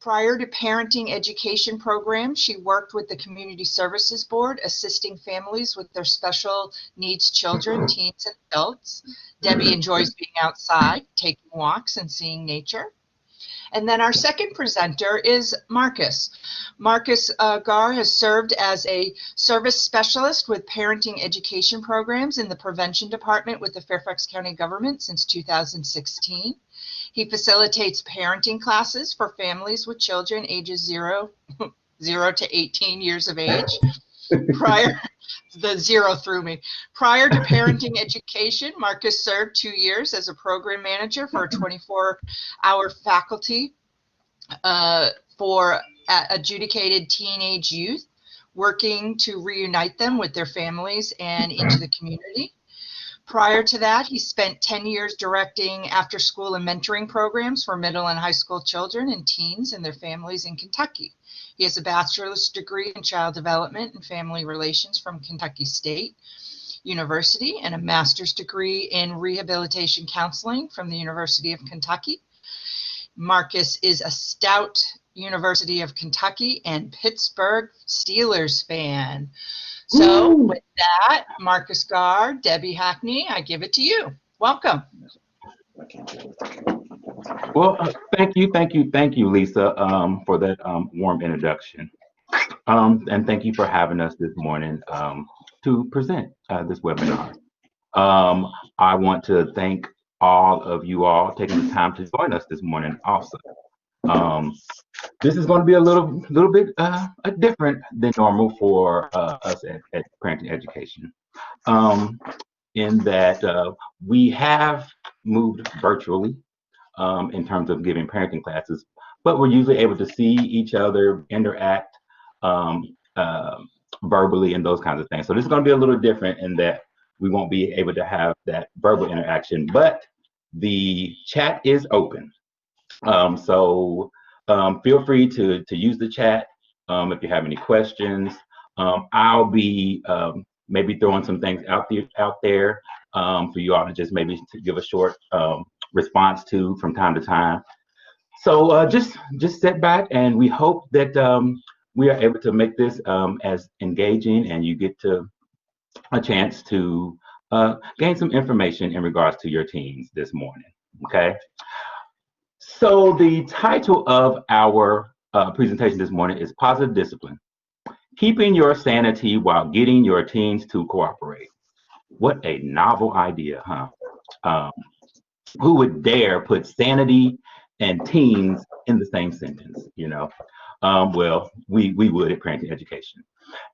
Prior to parenting education program, she worked with the Community Services Board, assisting families with their special needs children, teens, and adults. Debi enjoys being outside, taking walks, and seeing nature. And then our second presenter is Marcus. Marcus Garr has served as a service specialist with parenting education programs in the prevention department with the Fairfax County government since 2016. He facilitates parenting classes for families with children ages 0 to 18 years of age. The zero threw me. Prior to parenting education, Marcus served 2 years as a program manager for a 24-hour faculty for adjudicated teenage youth, working to reunite them with their families and into the community. Prior to that, he spent 10 years directing after-school and mentoring programs for middle and high school children and teens and their families in Kentucky. He has a bachelor's degree in child development and family relations from Kentucky State University and a master's degree in rehabilitation counseling from the University of Kentucky. Marcus is a stout University of Kentucky and Pittsburgh Steelers fan. So with that, Marcus Garr, Debi Hackney, I give it to you. Welcome. Well, thank you, Lisa, for that warm introduction. And thank you for having us this morning to present this webinar. I want to thank all of you all taking the time to join us this morning also. This is going to be a little bit different than normal for us at Parenting Education, in that we have moved virtually in terms of giving parenting classes, but we're usually able to see each other, interact verbally and those kinds of things. So this is going to be a little different in that we won't be able to have that verbal interaction, but the chat is open. So feel free to use the chat if you have any questions. I'll be maybe throwing some things out there for you all to just maybe to give a short response to from time to time. So just sit back, and we hope that we are able to make this as engaging, and you get a chance to gain some information in regards to your teens this morning. Okay. So the title of our presentation this morning is Positive Discipline: Keeping Your Sanity While Getting Your Teens to Cooperate. What a novel idea, huh? Who would dare put sanity and teens in the same sentence, you know? Well, we would at Parenting Education.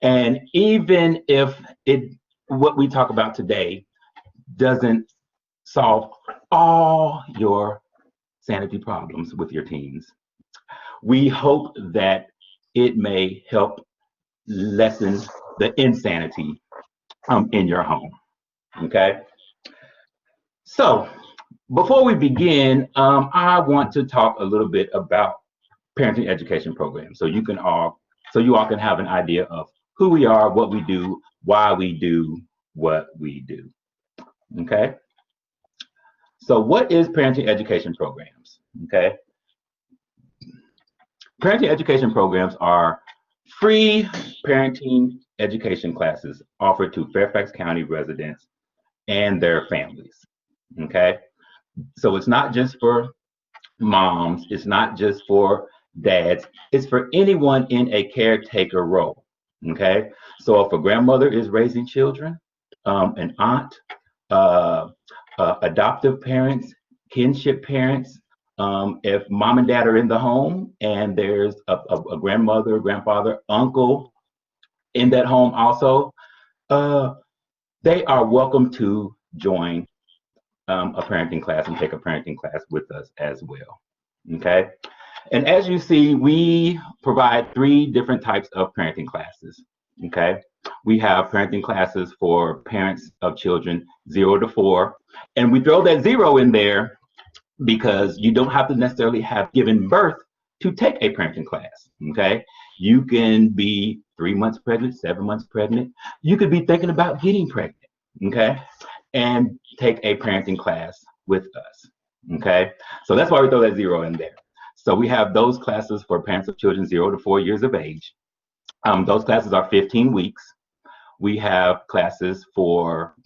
And even if what we talk about today doesn't solve all your sanity problems with your teens, we hope that it may help lessen the insanity in your home. Okay. So before we begin, I want to talk a little bit about parenting education programs, so you all can have an idea of who we are, what we do, why we do what we do. Okay. So what is parenting education programs? Okay. Parenting education programs are free parenting education classes offered to Fairfax County residents and their families. Okay. So it's not just for moms, it's not just for dads, it's for anyone in a caretaker role. Okay. So if a grandmother is raising children, an aunt, adoptive parents, kinship parents, if mom and dad are in the home and there's a grandmother, grandfather, uncle in that home also, they are welcome to join a parenting class and take a parenting class with us as well. Okay. And as you see, we provide 3 different types of parenting classes. Okay. We have parenting classes for parents of children 0 to 4. And we throw that 0 in there because you don't have to necessarily have given birth to take a parenting class. Okay. You can be 3 months pregnant, 7 months pregnant. You could be thinking about getting pregnant. Okay. And take a parenting class with us. Okay. So that's why we throw that 0 in there. So we have those classes for parents of children 0 to 4 years of age. Those classes are 15 weeks. We have classes for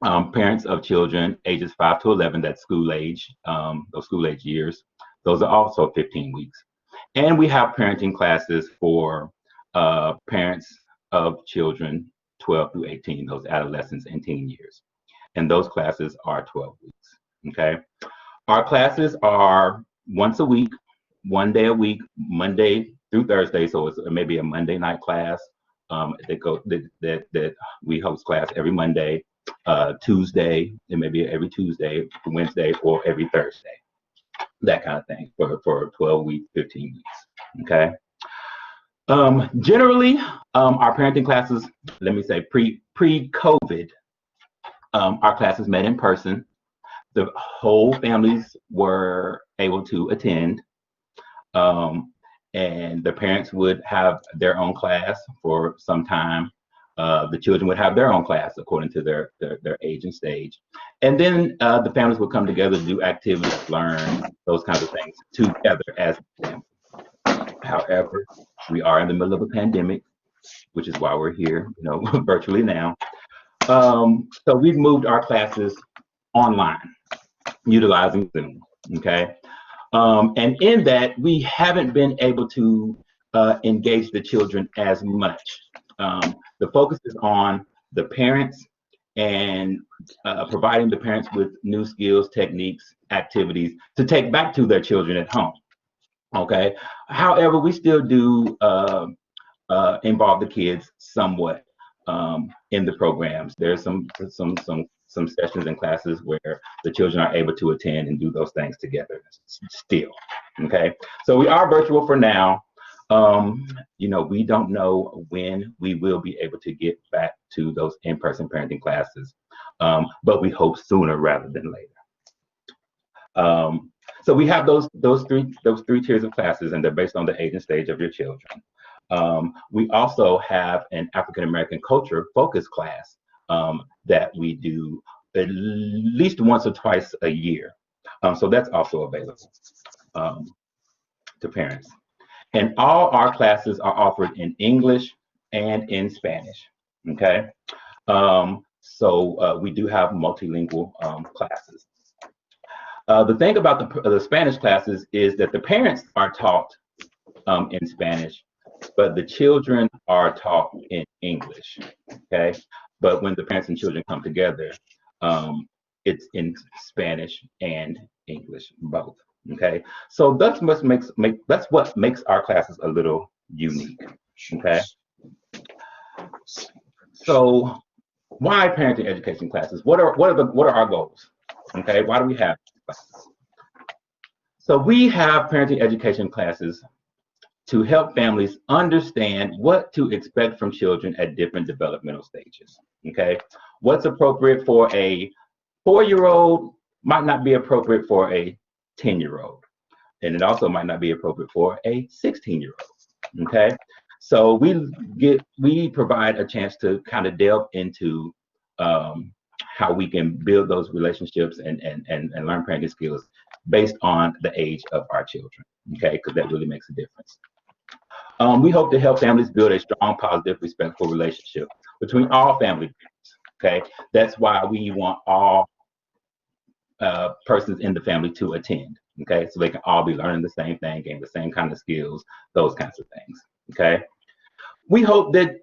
parents of children ages 5 to 11, that's school age, those school age years. Those are also 15 weeks. And we have parenting classes for parents of children 12 through 18, those adolescents and teen years. And those classes are 12 weeks, okay? Our classes are once a week, 1 day a week, Monday through Thursday, so it's maybe a Monday night class that we host class every Monday, Tuesday, and maybe every Tuesday, Wednesday, or every Thursday, that kind of thing for 12 weeks, 15 weeks, okay? Generally, our parenting classes, let me say pre-COVID, our classes met in person. The whole families were able to attend, and the parents would have their own class for some time. The children would have their own class according to their age and stage. And then the families would come together to do activities, learn, those kinds of things together as a family. However, we are in the middle of a pandemic, which is why we're here, virtually now. So we've moved our classes online, utilizing Zoom, okay? And in that, we haven't been able to engage the children as much. The focus is on the parents and providing the parents with new skills, techniques, activities to take back to their children at home, okay? However, we still do involve the kids somewhat in the programs. There's some sessions and classes where the children are able to attend and do those things together still, okay? So we are virtual for now. We don't know when we will be able to get back to those in-person parenting classes, but we hope sooner rather than later. So we have those three tiers of classes, and they're based on the age and stage of your children. We also have an African American culture focus class that we do at least once or twice a year. So that's also available to parents. And all our classes are offered in English and in Spanish, okay? So we do have multilingual classes. The thing about the Spanish classes is that the parents are taught in Spanish, but the children are taught in English, okay? But when the parents and children come together, it's in Spanish and English, both, okay? So that's what makes our classes a little unique, okay? So why parenting education classes? What are our goals, okay? Why do we have classes? So we have parenting education classes to help families understand what to expect from children at different developmental stages, okay? What's appropriate for a 4-year-old might not be appropriate for a 10-year-old, and it also might not be appropriate for a 16-year-old, okay? So we provide a chance to kind of delve into how we can build those relationships and learn parenting skills based on the age of our children, okay? Because that really makes a difference. We hope to help families build a strong, positive, respectful relationship between all family members, okay? That's why we want all persons in the family to attend, okay? So they can all be learning the same thing, getting the same kind of skills, those kinds of things, okay? We hope that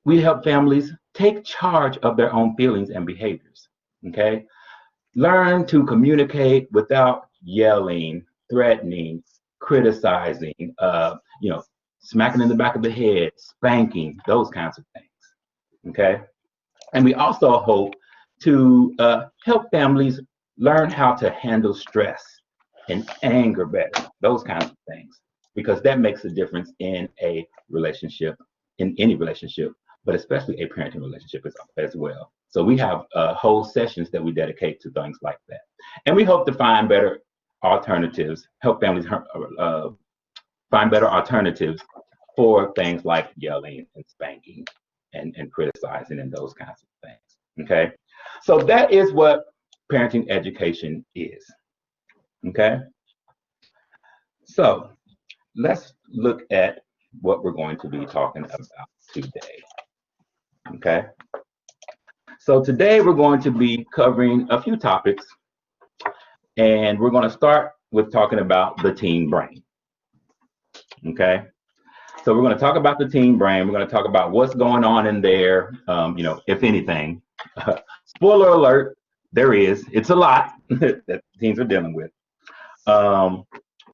we help families take charge of their own feelings and behaviors, okay? Learn to communicate without yelling, threatening, criticizing, smacking in the back of the head, spanking, those kinds of things, okay? And we also hope to help families learn how to handle stress and anger better, those kinds of things, because that makes a difference in a relationship, in any relationship, but especially a parenting relationship as well. So we have whole sessions that we dedicate to things like that. And we hope to find better alternatives, help families find better alternatives for things like yelling and spanking and criticizing and those kinds of things, okay? So that is what parenting education is, okay? So let's look at what we're going to be talking about today. Okay. So today we're going to be covering a few topics, and we're going to start with talking about the teen brain. Okay. So we're going to talk about the teen brain. We're going to talk about what's going on in there, if anything. Spoiler alert, there is. It's a lot that teens are dealing with.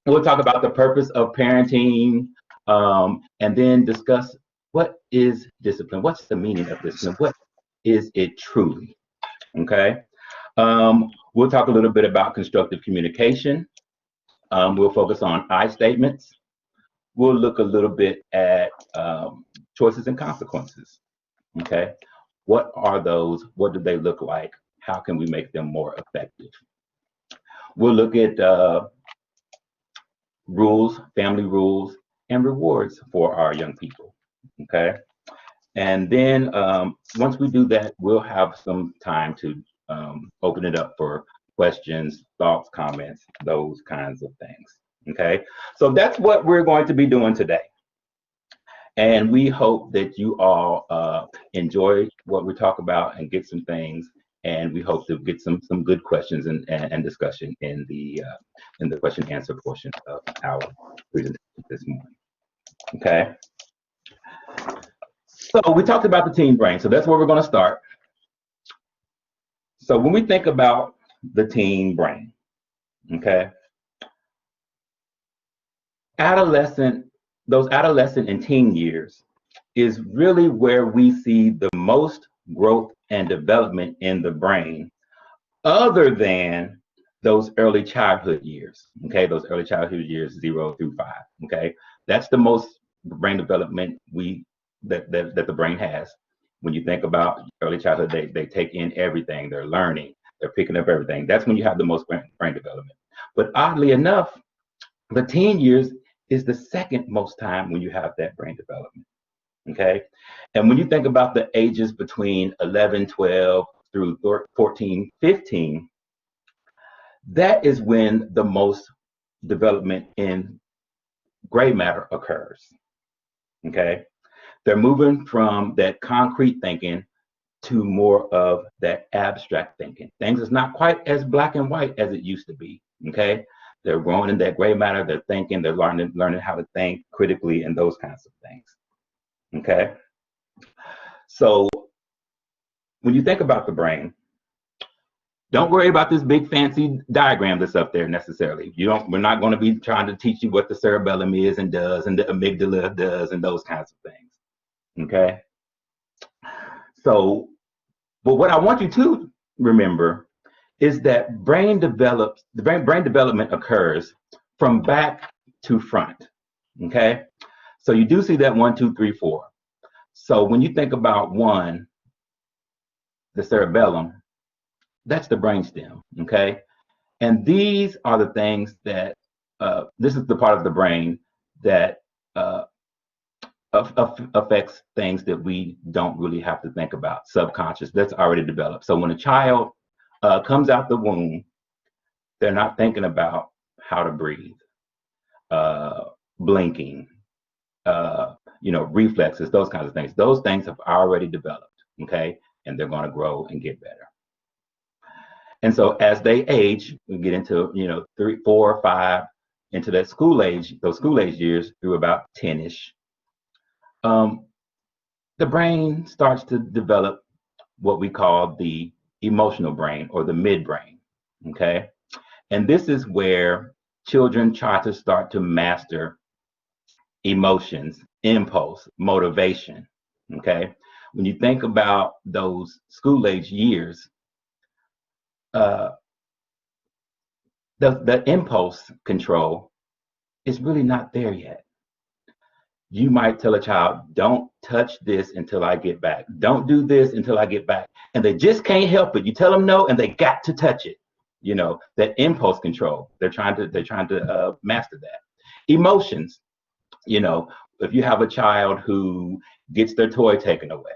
We'll talk about the purpose of parenting, and then discuss what is discipline. What's the meaning of discipline? What is it truly? Okay. We'll talk a little bit about constructive communication. We'll focus on I statements. We'll look a little bit at choices and consequences. Okay. What are those? What do they look like? How can we make them more effective? We'll look at rules, family rules, and rewards for our young people. Okay. And then once we do that, we'll have some time to open it up for questions, thoughts, comments, those kinds of things. Okay. So that's what we're going to be doing today. And we hope that you all enjoy what we talk about and get some things. And we hope to get some good questions and discussion in the question and answer portion of our presentation this morning. Okay. So we talked about the teen brain. So that's where we're going to start. So when we think about the teen brain, okay, those adolescent and teen years is really where we see the most growth and development in the brain, other than those early childhood years. Okay, those early childhood years 0 through 5. Okay, that's the most brain development that the brain has. When you think about early childhood, they take in everything. They're learning. They're picking up everything. That's when you have the most brain development. But oddly enough, the teen years is the second most time when you have that brain development. Okay. And when you think about the ages between 11, 12 through 14, 15, that is when the most development in gray matter occurs. Okay. They're moving from that concrete thinking to more of that abstract thinking. Things is not quite as black and white as it used to be. Okay. They're growing in that gray matter. They're thinking. They're learning how to think critically and those kinds of things. Okay. So when you think about the brain, don't worry about this big fancy diagram that's up there necessarily. We're not going to be trying to teach you what the cerebellum is and does and the amygdala does and those kinds of things. Okay. So, but what I want you to remember is that brain development occurs from back to front. Okay. So you do see that 1, 2, 3, 4. So when you think about 1, the cerebellum, that's the brainstem. Okay. And these are the things that this is the part of the brain that affects things that we don't really have to think about. Subconscious, that's already developed. So when a child comes out the womb, they're not thinking about how to breathe, blinking, reflexes, those kinds of things. Those things have already developed, okay? And they're going to grow and get better. And so as they age, we get into, 3, 4, 5, into that school age, those school age years through about 10-ish. The brain starts to develop what we call the emotional brain or the midbrain, okay? And this is where children try to start to master emotions, impulse, motivation, okay? When you think about those school age years, the impulse control is really not there yet. You might tell a child, don't touch this until I get back. Don't do this until I get back. And they just can't help it. You tell them no, and they got to touch it. That impulse control. They're trying to master that. Emotions. If you have a child who gets their toy taken away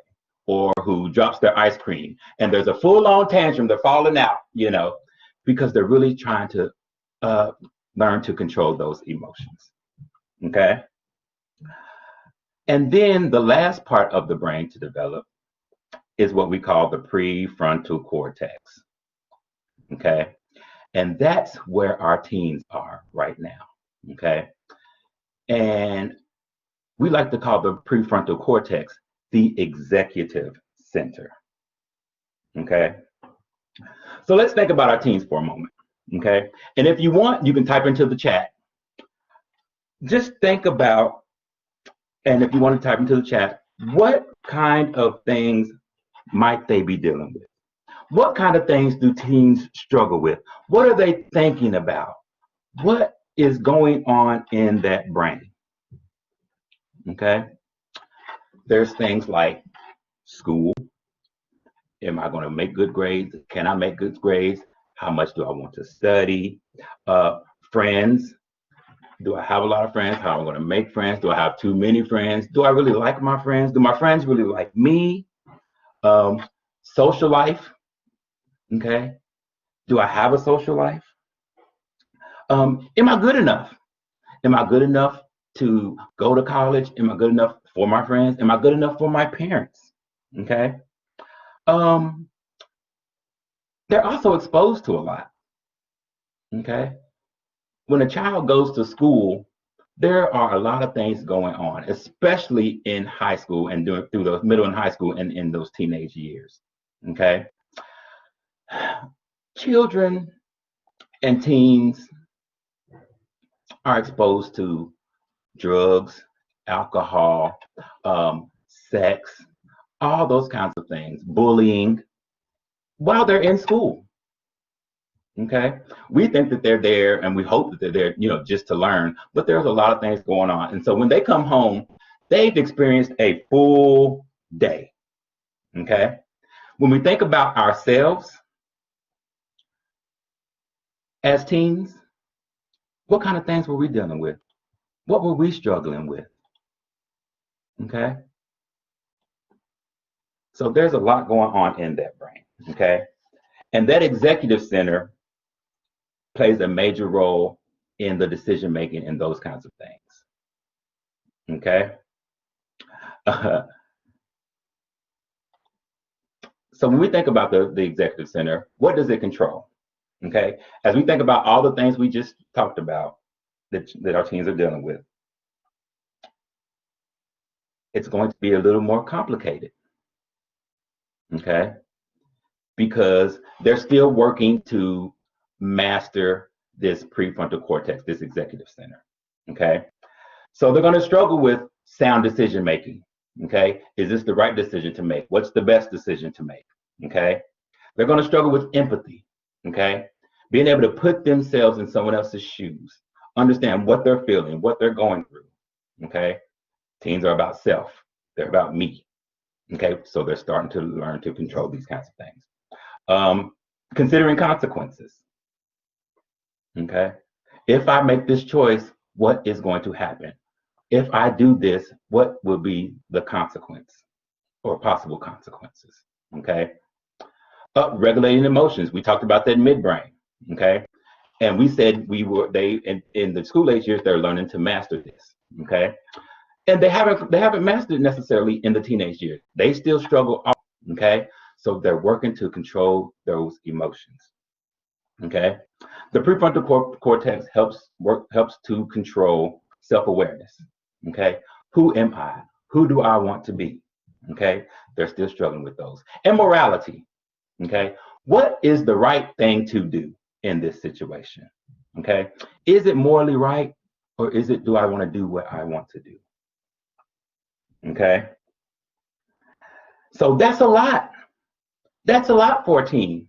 or who drops their ice cream and there's a full-on tantrum, they're falling out, because they're really trying to learn to control those emotions. Okay. And then the last part of the brain to develop is what we call the prefrontal cortex. Okay. And that's where our teens are right now. Okay. And we like to call the prefrontal cortex the executive center. Okay. So let's think about our teens for a moment. Okay. And if you want, you can type into the chat. Just think about, and if you want to type into the chat, what kind of things might they be dealing with? What kind of things do teens struggle with? What are they thinking about? What is going on in that brain? Okay. There's things like school. Am I going to make good grades? Can I make good grades? How much do I want to study? Friends. Do I have a lot of friends? How am I going to make friends? Do I have too many friends? Do I really like my friends? Do my friends really like me? Social life. Okay. Do I have a social life? Am I good enough? Am I good enough to go to college? Am I good enough for my friends? Am I good enough for my parents? Okay. They're also exposed to a lot. Okay. When a child goes to school, there are a lot of things going on, especially in high school and through those middle and high school and in those teenage years. Okay. Children and teens are exposed to drugs, alcohol, sex, all those kinds of things, bullying, while they're in school. Okay, we think that they're there and we hope that they're there, just to learn, but there's a lot of things going on. And so when they come home, they've experienced a full day. Okay, when we think about ourselves as teens, what kind of things were we dealing with? What were we struggling with? Okay, so there's a lot going on in that brain. Okay, and that executive center plays a major role in the decision making and those kinds of things. Okay. So when we think about the executive center, what does it control? Okay. As we think about all the things we just talked about that our teens are dealing with, it's going to be a little more complicated. Okay. Because they're still working to master this prefrontal cortex, this executive center. Okay. So they're going to struggle with sound decision making. Okay. Is this the right decision to make? What's the best decision to make? Okay. They're going to struggle with empathy. Okay. Being able to put themselves in someone else's shoes, understand what they're feeling, what they're going through. Okay. Teens are about self. They're about me. Okay. So they're starting to learn to control these kinds of things. Considering consequences. Okay. If I make this choice, what is going to happen? If I do this, what will be the consequence or possible consequences? Okay. Regulating emotions. We talked about that midbrain. Okay. And we said in the school age years, they're learning to master this. Okay. And they haven't mastered it necessarily in the teenage years. They still struggle. Okay. So they're working to control those emotions. Okay. The prefrontal cortex helps to control self-awareness. Okay. Who am I? Who do I want to be? Okay. They're still struggling with those. And morality. Okay. What is the right thing to do in this situation? Okay. Is it morally right, or do I want to do what I want to do? Okay. So that's a lot. That's a lot for a teen.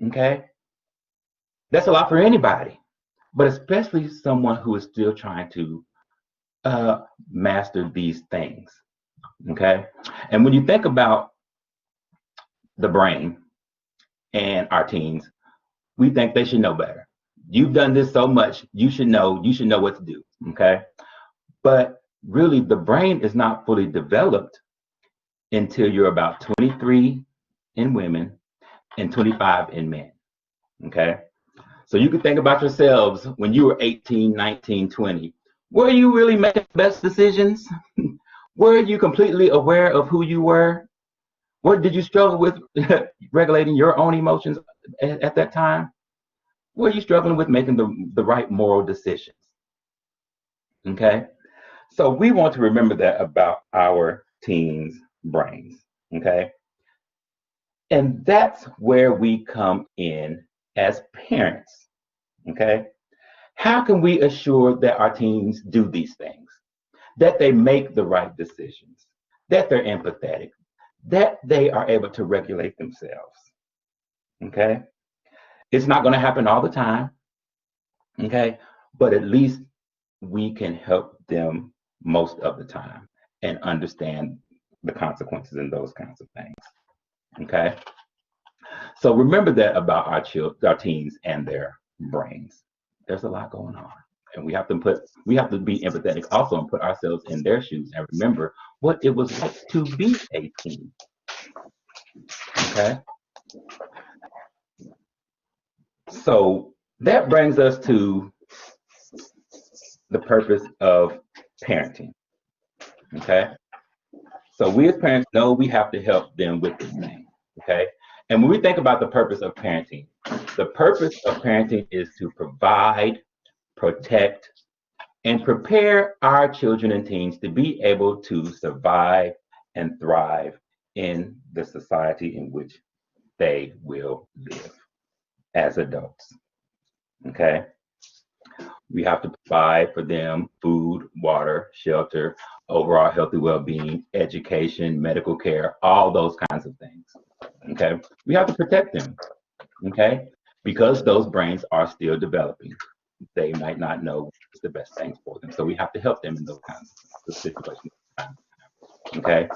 Okay. That's a lot for anybody, but especially someone who is still trying to master these things. Okay. And when you think about the brain and our teens, we think they should know better. You've done this so much, you should know what to do. Okay. But really, the brain is not fully developed until you're about 23 in women and 25 in men. Okay. So you can think about yourselves when you were 18, 19, 20. Were you really making the best decisions? Were you completely aware of who you were? What did you struggle with regulating your own emotions at that time? Were you struggling with making the right moral decisions? Okay. So we want to remember that about our teens' brains. Okay. And that's where we come in as parents. Okay. How can we assure that our teens do these things, that they make the right decisions, that they're empathetic, that they are able to regulate themselves? Okay. It's not going to happen all the time. Okay. But at least we can help them most of the time and understand the consequences and those kinds of things. Okay. So remember that about our teens and their brains. There's a lot going on. And we have to be empathetic also and put ourselves in their shoes and remember what it was like to be a teen. Okay. So that brings us to the purpose of parenting. Okay. So we as parents know we have to help them with this thing. Okay. And when we think about the purpose of parenting is to provide, protect, and prepare our children and teens to be able to survive and thrive in the society in which they will live as adults. Okay. We have to provide for them food, water, shelter, overall healthy well-being, education, medical care, all those kinds of things. Okay. We have to protect them. Okay. Because those brains are still developing. They might not know what's the best thing for them. So we have to help them in those kinds of situations. Okay.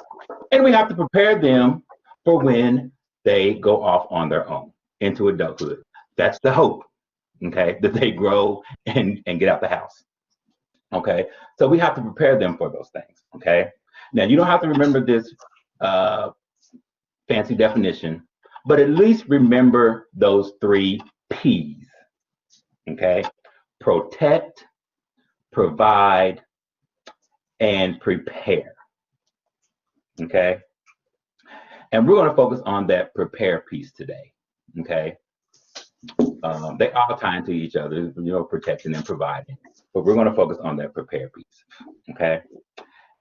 And we have to prepare them for when they go off on their own into adulthood. That's the hope. Okay. That they grow and get out the house. Okay. So we have to prepare them for those things. Okay. Now you don't have to remember this fancy definition, but at least remember those 3 P's. Okay. Protect, provide, and prepare. Okay. And we're going to focus on that prepare piece today. Okay. They all tie into each other, protecting and providing. But we're going to focus on that prepare piece. Okay.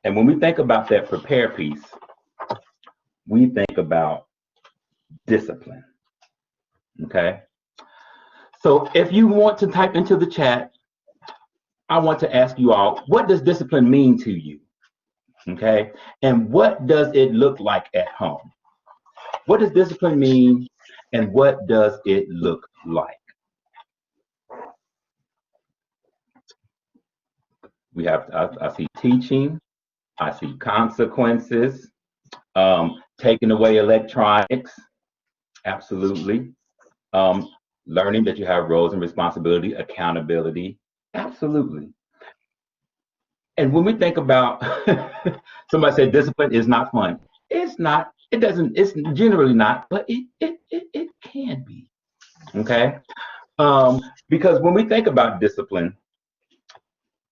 And when we think about that prepare piece, we think about discipline. Okay. So if you want to type into the chat, I want to ask you all, what does discipline mean to you? Okay. And what does it look like at home? What does discipline mean? And what does it look like? We have, I see teaching, I see consequences, taking away electronics, absolutely. Learning that you have roles and responsibility, accountability, absolutely. And when we think about, somebody said discipline is not fun. It's not, it's generally not, but it can be, okay? Because when we think about discipline,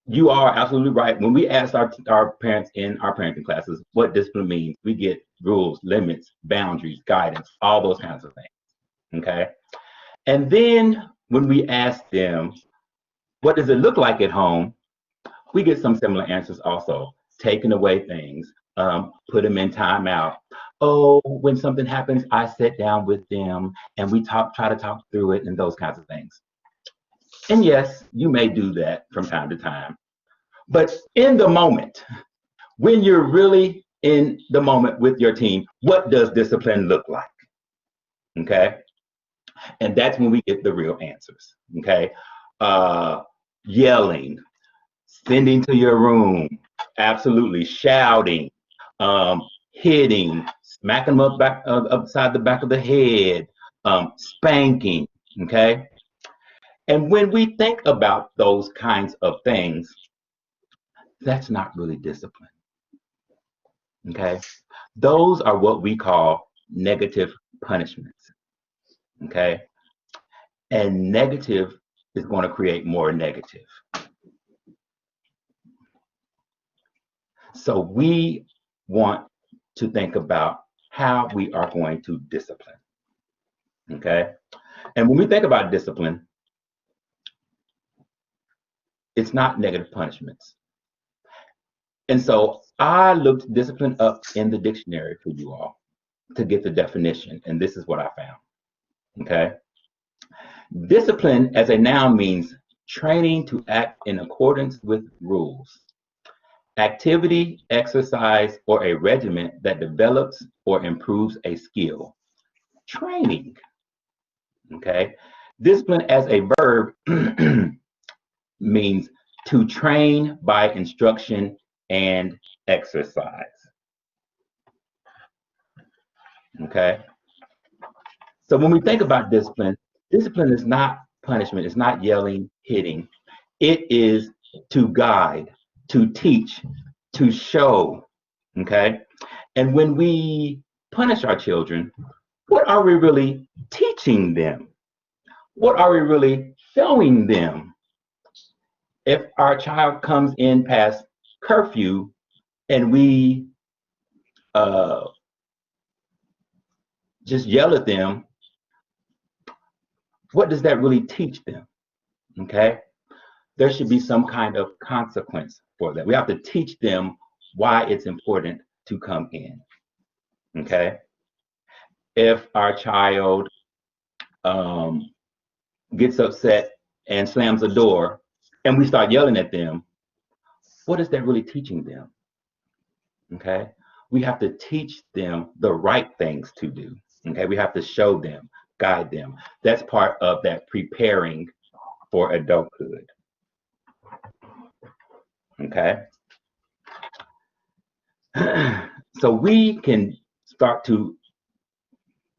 you are absolutely right. When we ask our parents in our parenting classes what discipline means, we get rules, limits, boundaries, guidance, all those kinds of things, okay? And then when we ask them, what does it look like at home? We get some similar answers also. Taking away things, put them in timeout. Oh, when something happens, I sit down with them and we try to talk through it and those kinds of things. And yes, you may do that from time to time. But in the moment, when you're really in the moment with your team, what does discipline look like? Okay. And that's when we get the real answers. Okay. Yelling, sending to your room, absolutely, shouting, hitting, smacking them upside the back of the head, spanking. Okay. And when we think about those kinds of things, that's not really discipline. Okay. Those are what we call negative punishments. Okay. and negative is going to create more negative. So we want to think about how we are going to discipline. Okay? And when we think about discipline, it's not negative punishments. And so I looked discipline up in the dictionary for you all to get the definition, and this is what I found. Okay? Discipline as a noun means training to act in accordance with rules, activity, exercise, or a regimen that develops or improves a skill. Training. Okay? Discipline as a verb means to train by instruction and exercise. Okay? So when we think about discipline, discipline is not punishment, it's not yelling, hitting. It is to guide, to teach, to show. Okay? And when we punish our children, what are we really teaching them? What are we really showing them? If our child comes in past curfew and we just yell at them, what does that really teach them? Okay? There should be some kind of consequence for that. We have to teach them why it's important to come in. Okay? If our child gets upset and slams a door and we start yelling at them, what is that really teaching them? Okay? We have to teach them the right things to do. Okay? We have to show them, guide them. That's part of that preparing for adulthood. Okay? So we can start to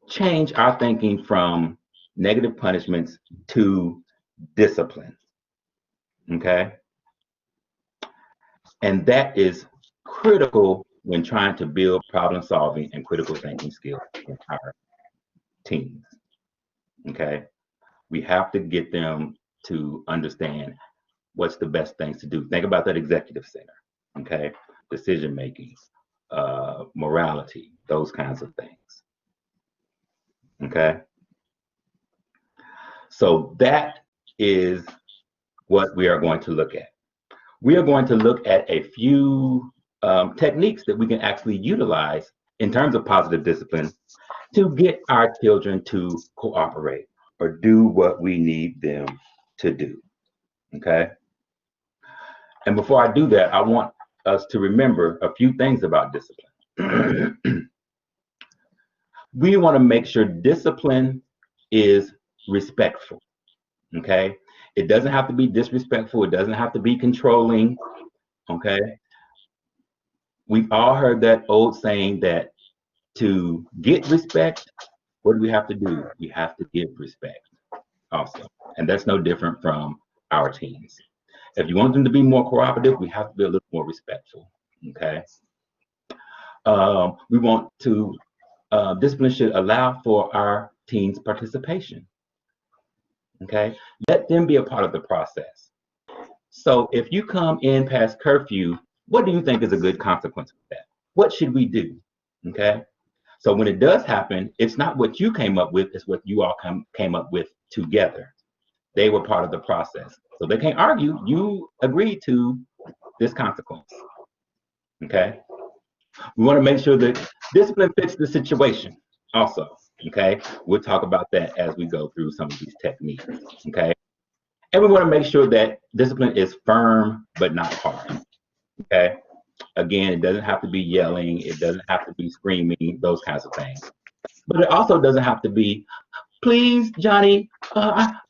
change our thinking from negative punishments to discipline. Okay? And that is critical when trying to build problem solving and critical thinking skills in our teens. Okay? We have to get them to understand what's the best things to do. Think about that executive center. Okay? Decision making, morality, those kinds of things. Okay? So that is what we are going to look at. We are going to look at a few techniques that we can actually utilize in terms of positive discipline to get our children to cooperate or do what we need them to do. Okay? And before I do that, I want us to remember a few things about discipline. We want to make sure discipline is respectful. Okay? It doesn't have to be disrespectful. It doesn't have to be controlling. Okay? We've all heard that old saying that to get respect, what do we have to do? We have to give respect also. And that's no different from our teens. If you want them to be more cooperative, we have to be a little more respectful. Okay? We want to, discipline should allow for our teens' participation. Okay? Let them be a part of the process. So if you come in past curfew, what do you think is a good consequence of that? What should we do? Okay? So when it does happen, it's not what you came up with, it's what you all came up with together. They were part of the process. So they can't argue, you agreed to this consequence. Okay? We want to make sure that discipline fits the situation also. Okay? We'll talk about that as we go through some of these techniques. Okay? And we want to make sure that discipline is firm but not hard. Okay? Again, it doesn't have to be yelling, it doesn't have to be screaming, those kinds of things. But it also doesn't have to be, please, Johnny,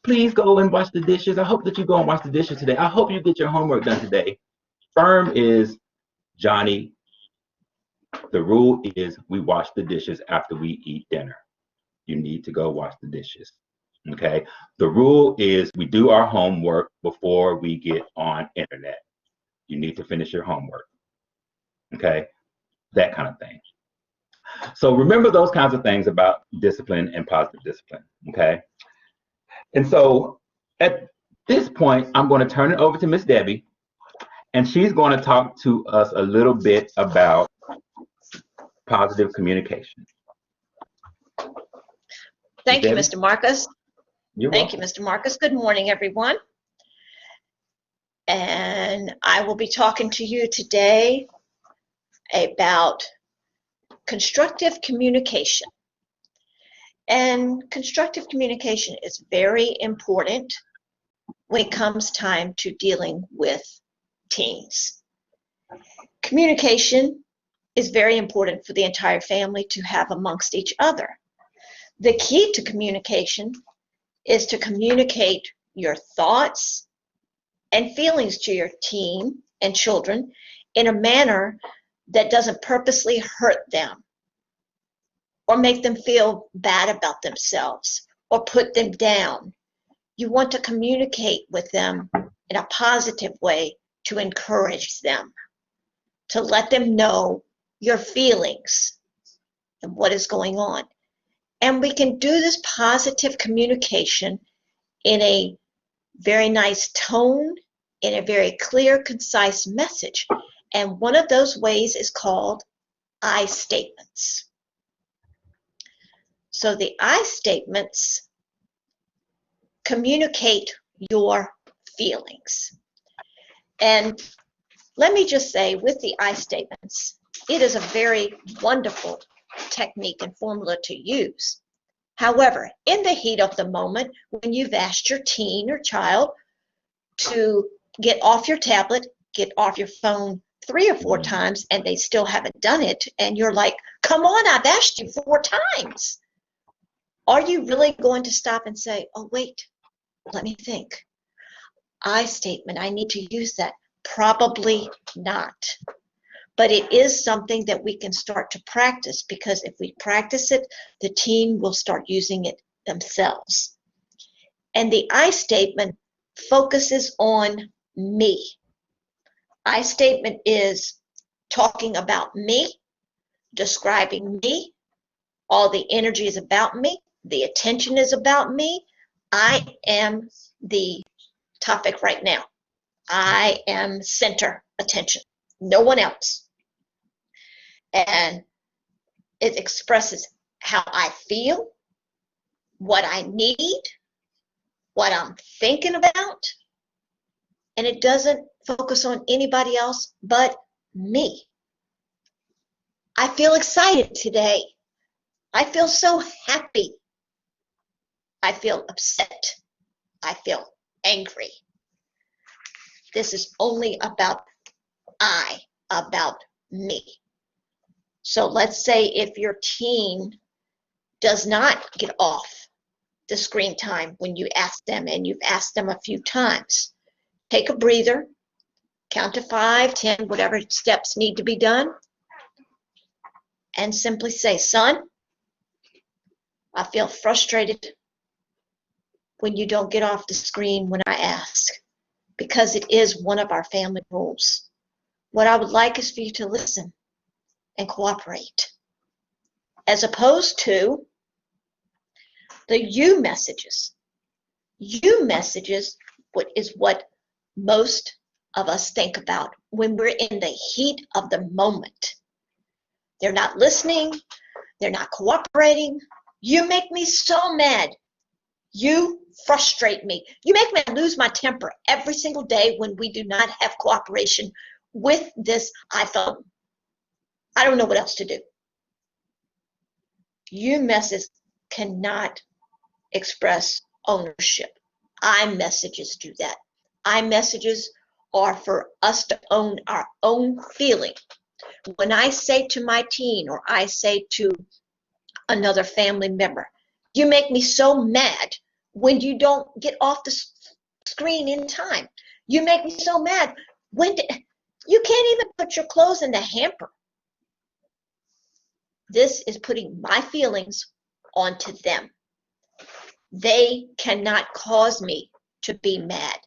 please go and wash the dishes. I hope that you go and wash the dishes today. I hope you get your homework done today. Firm is, Johnny, the rule is we wash the dishes after we eat dinner. You need to go wash the dishes. Okay? The rule is we do our homework before we get on internet. You need to finish your homework. Okay? That kind of thing. So remember those kinds of things about discipline and positive discipline. Okay? And so at this point, I'm going to turn it over to Miss Debbie, and she's going to talk to us a little bit about positive communication. Thank you, Debbie? Mr. Marcus. You're Thank you, welcome. Mr. Marcus. Good morning, everyone. And I will be talking to you today about constructive communication. And constructive communication is very important when it comes time to dealing with teens. Communication is very important for the entire family to have amongst each other. The key to communication is to communicate your thoughts and feelings to your teen and children in a manner that doesn't purposely hurt them or make them feel bad about themselves or put them down. You want to communicate with them in a positive way to encourage them, to let them know your feelings and what is going on. And we can do this positive communication in a very nice tone, in a very clear, concise message. And one of those ways is called I statements. So the I statements communicate your feelings. And let me just say, with the I statements, it is a very wonderful technique and formula to use. However, in the heat of the moment, when you've asked your teen or child to get off your tablet, get off your phone 3 or 4 times, and they still haven't done it, and you're like, come on, I've asked you 4 times. Are you really going to stop and say, oh, wait, let me think. I statement, I need to use that. Probably not. But it is something that we can start to practice, because if we practice it, the teen will start using it themselves. And the I statement focuses on me. I statement is talking about me, describing me. All the energy is about me. The attention is about me. I am the topic right now. I am center attention, no one else. And it expresses how I feel, what I need, what I'm thinking about, and it doesn't focus on anybody else but me. I feel excited today. I feel so happy. I feel upset. I feel angry. This is only about I, about me. So let's say if your teen does not get off the screen time when you ask them, and you've asked them a few times, take a breather, count to 5, 10, whatever steps need to be done, and simply say, son, I feel frustrated when you don't get off the screen when I ask, because it is one of our family rules. What I would like is for you to listen and cooperate, as opposed to the you messages. You messages is what most of us think about when we're in the heat of the moment. They're not listening. They're not cooperating. You make me so mad. You frustrate me. You make me lose my temper every single day when we do not have cooperation with this iPhone. I don't know what else to do. You messages cannot express ownership. I messages do that. I messages are for us to own our own feeling. When I say to my teen, or I say to another family member, you make me so mad when you don't get off the screen in time. You make me so mad when you can't even put your clothes in the hamper. This is putting my feelings onto them. They cannot cause me to be mad.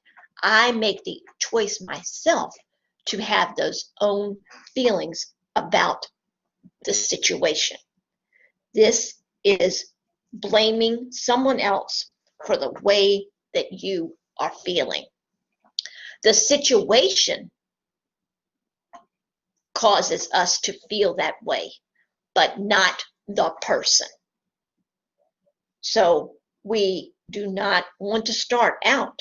I make the choice myself to have those own feelings about the situation. This is blaming someone else for the way that you are feeling. The situation causes us to feel that way, but not the person. So we do not want to start out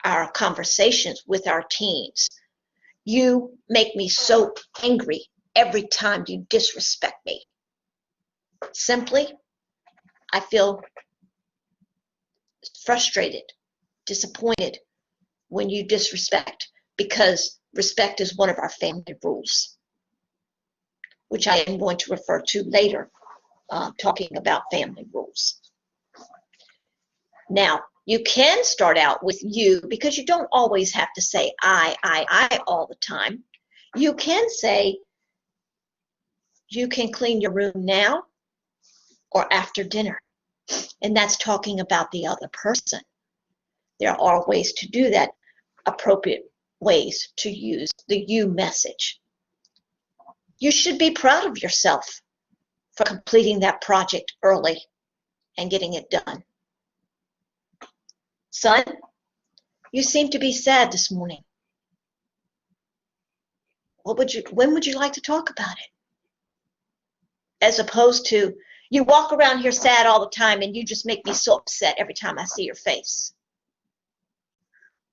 our conversations with our teens. You make me so angry every time you disrespect me. Simply, I feel frustrated, disappointed when you disrespect, because respect is one of our family rules, which I am going to refer to later, talking about family rules. Now, you can start out with you, because you don't always have to say I all the time. You can say, you can clean your room now or after dinner. And that's talking about the other person. There are ways to do that, appropriate ways to use the you message. You should be proud of yourself for completing that project early and getting it done. Son, you seem to be sad this morning. When would you like to talk about it? As opposed to, you walk around here sad all the time and you just make me so upset every time I see your face.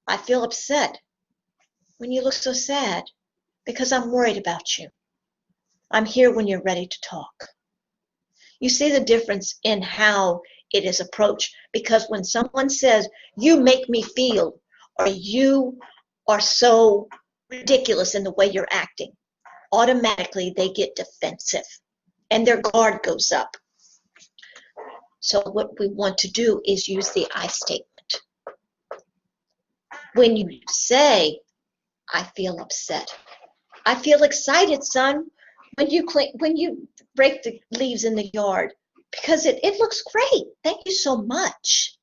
I feel upset when you look so sad because I'm worried about you. I'm here when you're ready to talk. You see the difference in how it is approached, because when someone says, you make me feel, or you are so ridiculous in the way you're acting, automatically they get defensive and their guard goes up. So what we want to do is use the I statement. When you say, I feel upset. I feel excited, son, when you break the leaves in the yard, because it looks great. Thank you so much.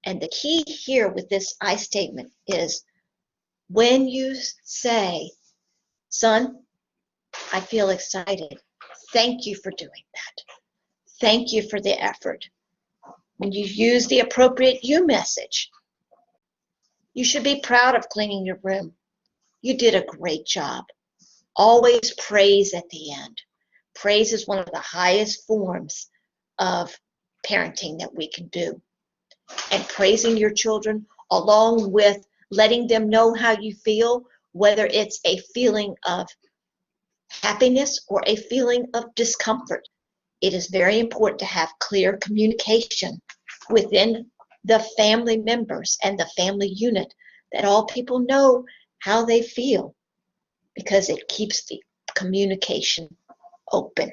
And the key here with this I statement is, when you say, son, I feel excited. Thank you for doing that. Thank you for the effort. When you use the appropriate you message, you should be proud of cleaning your room. You did a great job. Always praise at the end. Praise is one of the highest forms of parenting that we can do. And praising your children, along with letting them know how you feel, whether it's a feeling of happiness or a feeling of discomfort. It is very important to have clear communication within the family members and the family unit, that all people know how they feel, because it keeps the communication open.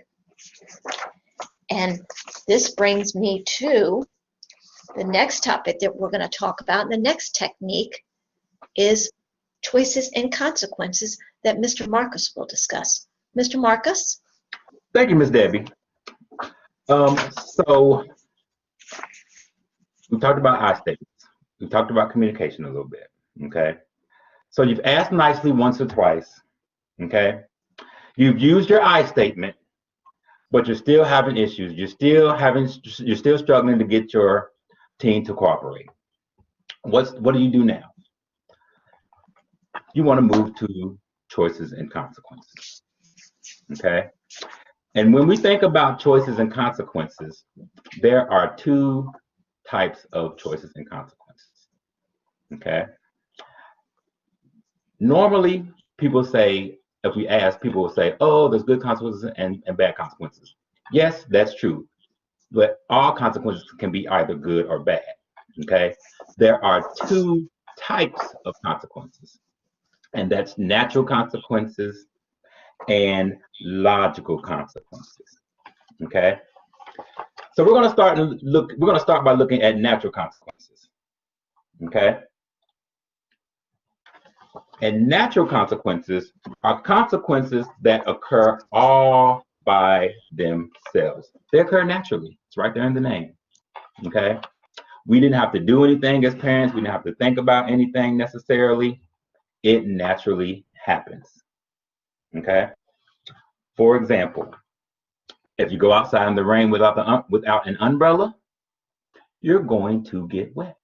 And this brings me to the next topic that we're going to talk about. The next technique is choices and consequences that Mr. Marcus will discuss. Mr. Marcus? Thank you, Ms. Debbie. So we talked about I statements. We talked about communication a little bit, okay? So you've asked nicely once or twice, okay? You've used your I statement, but you're still having issues. You're still struggling to get your teen to cooperate. What do you do now? You want to move to choices and consequences, okay? And when we think about choices and consequences, there are two types of choices and consequences, okay? Normally, people say, if we ask, people will say, oh, there's good consequences and bad consequences. Yes, that's true, but all consequences can be either good or bad, okay? There are two types of consequences, and that's natural consequences and logical consequences, okay? So we're gonna start by looking at natural consequences, okay? And natural consequences are consequences that occur all by themselves. They occur naturally. It's right there in the name, okay? We didn't have to do anything as parents. We didn't have to think about anything necessarily. It naturally happens, okay? For example, if you go outside in the rain without an umbrella, you're going to get wet.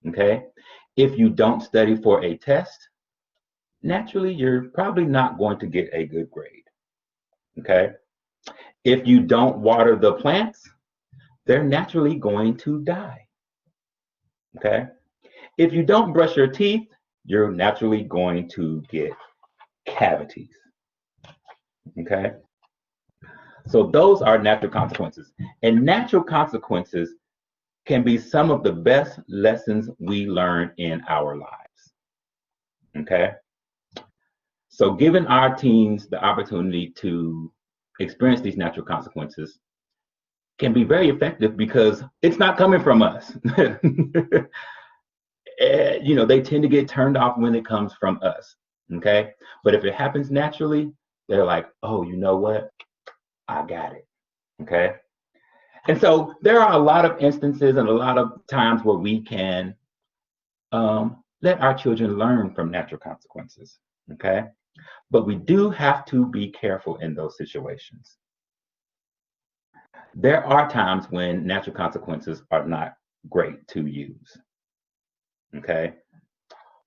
Okay? If you don't study for a test, naturally, you're probably not going to get a good grade. Okay? If you don't water the plants, they're naturally going to die. Okay? If you don't brush your teeth, you're naturally going to get cavities. Okay? So those are natural consequences. And natural consequences can be some of the best lessons we learn in our lives. Okay? So giving our teens the opportunity to experience these natural consequences can be very effective because it's not coming from us. They tend to get turned off when it comes from us. Okay? But if it happens naturally, they're like, oh, you know what? I got it. Okay? And so there are a lot of instances and a lot of times where we can let our children learn from natural consequences. Okay? But we do have to be careful in those situations. There are times when natural consequences are not great to use. Okay?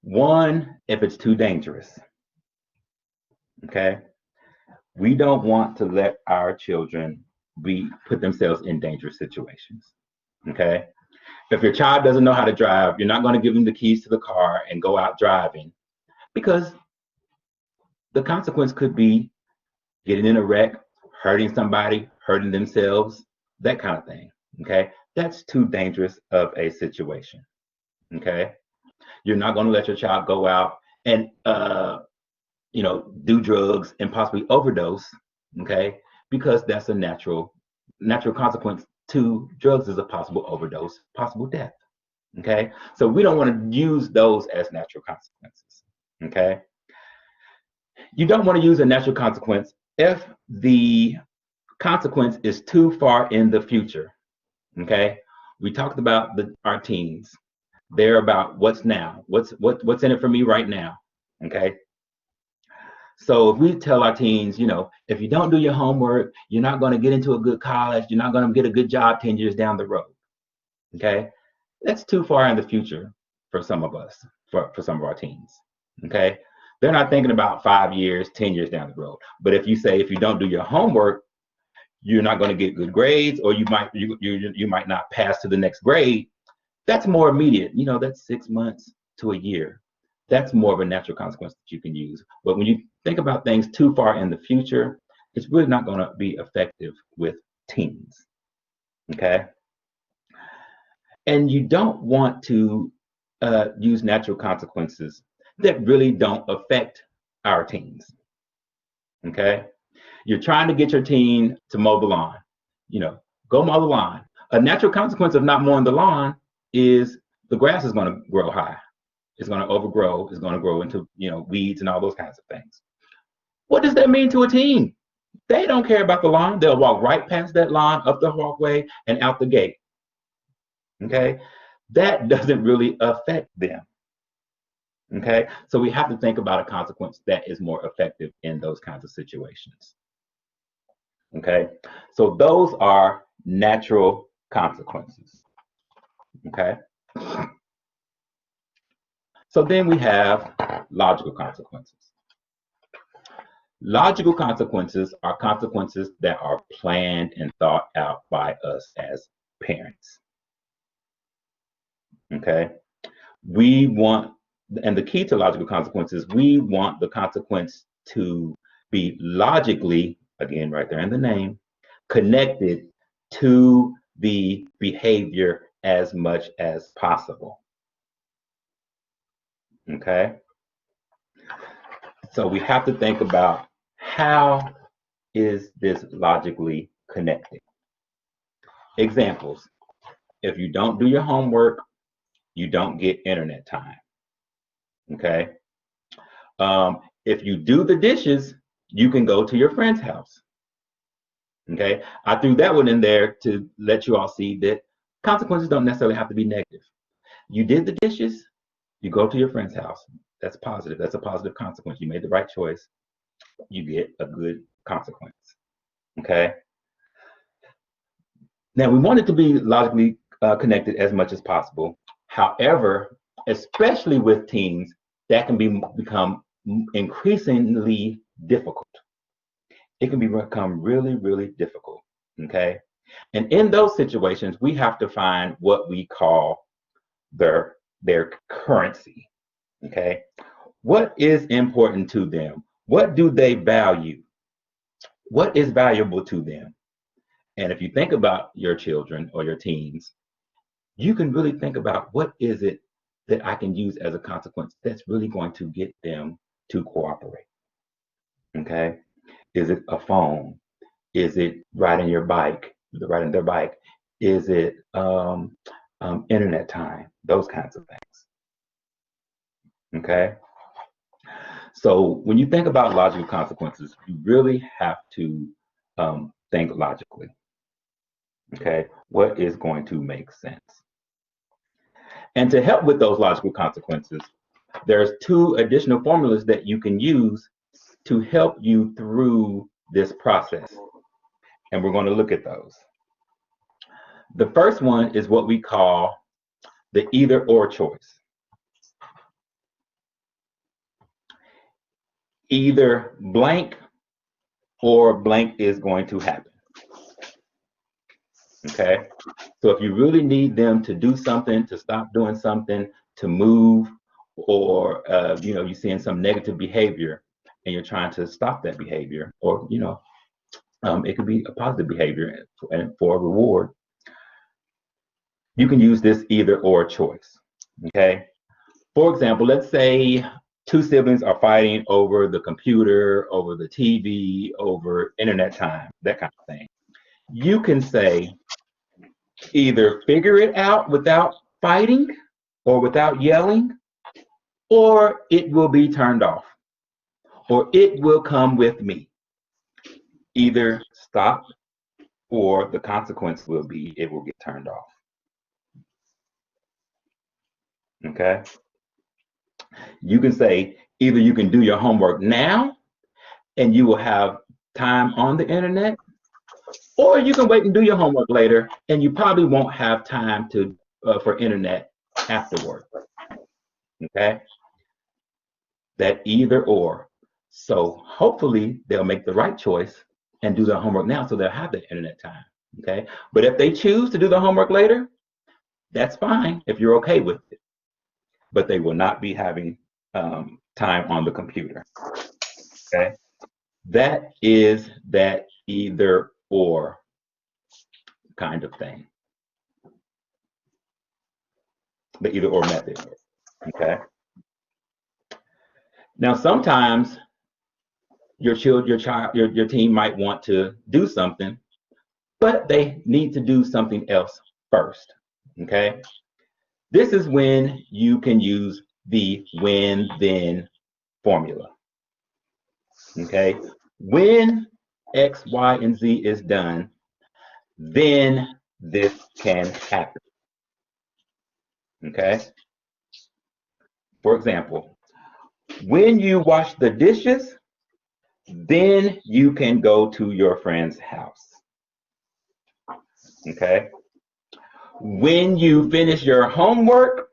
One, if it's too dangerous. Okay? We don't want to let our children put themselves in dangerous situations. Okay? If your child doesn't know how to drive, you're not going to give them the keys to the car and go out driving, because the consequence could be getting in a wreck, hurting somebody, hurting themselves, that kind of thing. Okay? That's too dangerous of a situation. Okay? You're not going to let your child go out and do drugs and possibly overdose. Okay? Because that's a natural consequence to drugs is a possible overdose, possible death. Okay? So we don't want to use those as natural consequences. Okay? You don't want to use a natural consequence if the consequence is too far in the future. Okay? We talked about our teens. They're about what's now, what's in it for me right now. Okay? So if we tell our teens, if you don't do your homework, you're not going to get into a good college, you're not going to get a good job 10 years down the road. Okay? That's too far in the future for some of us, for some of our teens. Okay? They're not thinking about 5 years, 10 years down the road. But if you say, if you don't do your homework, you're not going to get good grades, or you might not pass to the next grade, that's more immediate. That's 6 months to a year. That's more of a natural consequence that you can use. But when you think about things too far in the future, it's really not going to be effective with teens. Okay? And you don't want to use natural consequences that really don't affect our teens. Okay? You're trying to get your teen to mow the lawn. Go mow the lawn. A natural consequence of not mowing the lawn is the grass is going to grow high. It's going to overgrow. It's going to grow into, weeds and all those kinds of things. What does that mean to a teen? They don't care about the lawn. They'll walk right past that lawn, up the walkway, and out the gate. Okay? That doesn't really affect them. Okay? So we have to think about a consequence that is more effective in those kinds of situations. Okay? So those are natural consequences. Okay? So then we have logical consequences. Logical consequences are consequences that are planned and thought out by us as parents. Okay? And the key to logical consequences, we want the consequence to be logically, again, right there in the name, connected to the behavior as much as possible. Okay? So we have to think about, how is this logically connected? Examples. If you don't do your homework, you don't get internet time. Okay? If you do the dishes, you can go to your friend's house. Okay? I threw that one in there to let you all see that consequences don't necessarily have to be negative. You did the dishes, you go to your friend's house. That's positive. That's a positive consequence. You made the right choice. You get a good consequence. Okay? Now, we want it to be logically connected as much as possible. However, especially with teens, that can become increasingly difficult. It can become really, really difficult. Okay. And in those situations, we have to find what we call their currency. Okay. What is important to them? What do they value? What is valuable to them? And if you think about your children or your teens, you can really think about what is it that I can use as a consequence that's really going to get them to cooperate. Okay. Is it a phone? Is it riding their bike? Is it internet time? Those kinds of things. Okay. So when you think about logical consequences, you really have to think logically. Okay. What is going to make sense? And to help with those logical consequences, there's 2 additional formulas that you can use to help you through this process. And we're going to look at those. The first one is what we call the either or choice. Either blank or blank is going to happen. Okay. So if you really need them to do something, to stop doing something, to move, or you're seeing some negative behavior and you're trying to stop that behavior, or it could be a positive behavior and for a reward, you can use this either or choice. Okay. For example, let's say 2 siblings are fighting over the computer, over the TV, over internet time, that kind of thing. You can say either figure it out without fighting or without yelling, or it will be turned off, or it will come with me. Either stop or the consequence will be it will get turned off. Okay. You can say either you can do your homework now and you will have time on the internet, or you can wait and do your homework later and you probably won't have time to for internet afterward. Okay. That either or. So hopefully they'll make the right choice and do their homework now so they'll have the internet time. Okay. But if they choose to do the homework later, that's fine if you're okay with it. But they will not be having time on the computer. Okay. That is that either or kind of thing. The either or method. Okay. Now sometimes your team might want to do something, but they need to do something else first. Okay. This is when you can use the when-then formula. Okay. When X, Y, and Z is done, then this can happen. Okay. For example, when you wash the dishes, then you can go to your friend's house. Okay. When you finish your homework,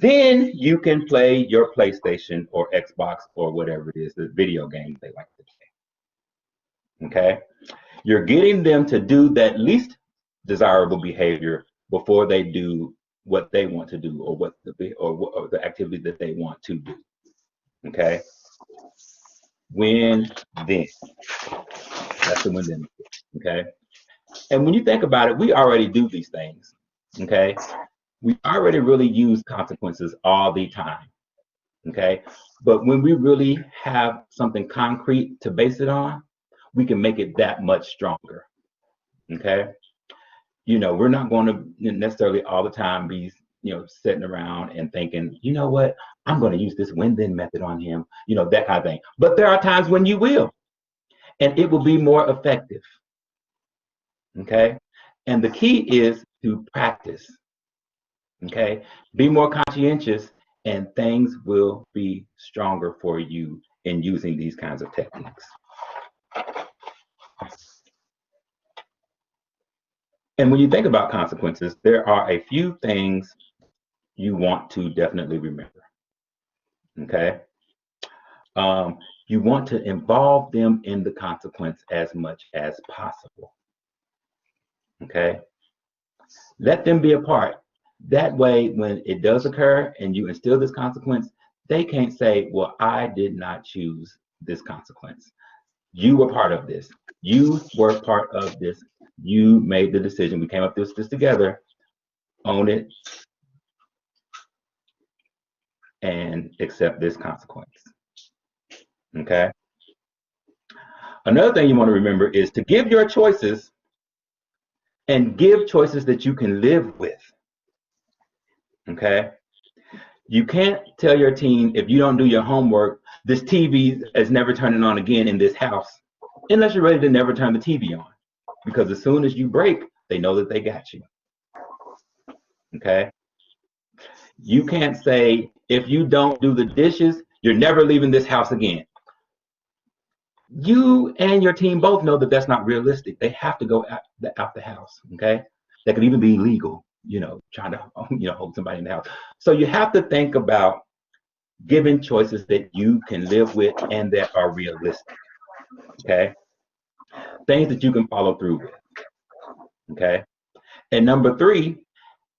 then you can play your PlayStation or Xbox or whatever it is, the video games they like to play. Okay. You're getting them to do that least desirable behavior before they do what they want to do or the activity that they want to do. Okay. When then. That's the when then. Okay. And when you think about it, we already do these things. Okay. We already really use consequences all the time. Okay. But when we really have something concrete to base it on, we can make it that much stronger. Okay. We're not going to necessarily all the time be, sitting around and thinking, you know what, I'm going to use this when-then method on him, that kind of thing. But there are times when you will, and it will be more effective. Okay. And the key is to practice. Okay. Be more conscientious, and things will be stronger for you in using these kinds of techniques. And when you think about consequences, there are a few things you want to definitely remember. Okay. You want to involve them in the consequence as much as possible. Okay. Let them be a part. That way, when it does occur and you instill this consequence, they can't say, well, I did not choose this consequence. You were part of this. You were part of this. You made the decision. We came up with this together. Own it and accept this consequence. Okay. Another thing you want to remember is to give your choices and give choices that you can live with. Okay. You can't tell your teen, if you don't do your homework, this TV is never turning on again in this house, unless you're ready to never turn the TV on. Because as soon as you break, they know that they got you. Okay. You can't say, if you don't do the dishes, you're never leaving this house again. You and your team both know that that's not realistic. They have to go out the house. Okay. That could even be legal, trying to, hold somebody in the house. So you have to think about giving choices that you can live with and that are realistic. Okay. Things that you can follow through with. Okay. And number 3,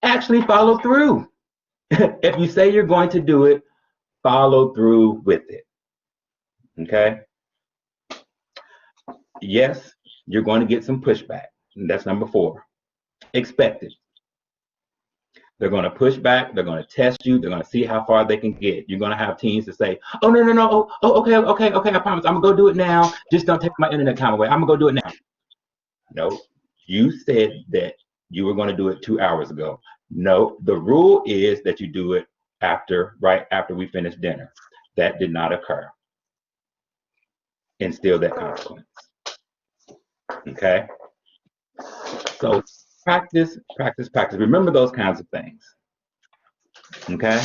actually follow through. If you say you're going to do it, follow through with it. Okay. Yes, you're going to get some pushback. And that's number 4. Expect it. They're going to push back. They're going to test you. They're going to see how far they can get. You're going to have teens to say, oh, no. Oh, okay. I promise. I'm going to go do it now. Just don't take my internet time away. I'm going to go do it now. No, you said that you were going to do it 2 hours ago. No, the rule is that you do it right after we finish dinner. That did not occur. Instill that consequence. Okay? So practice. Remember those kinds of things. Okay?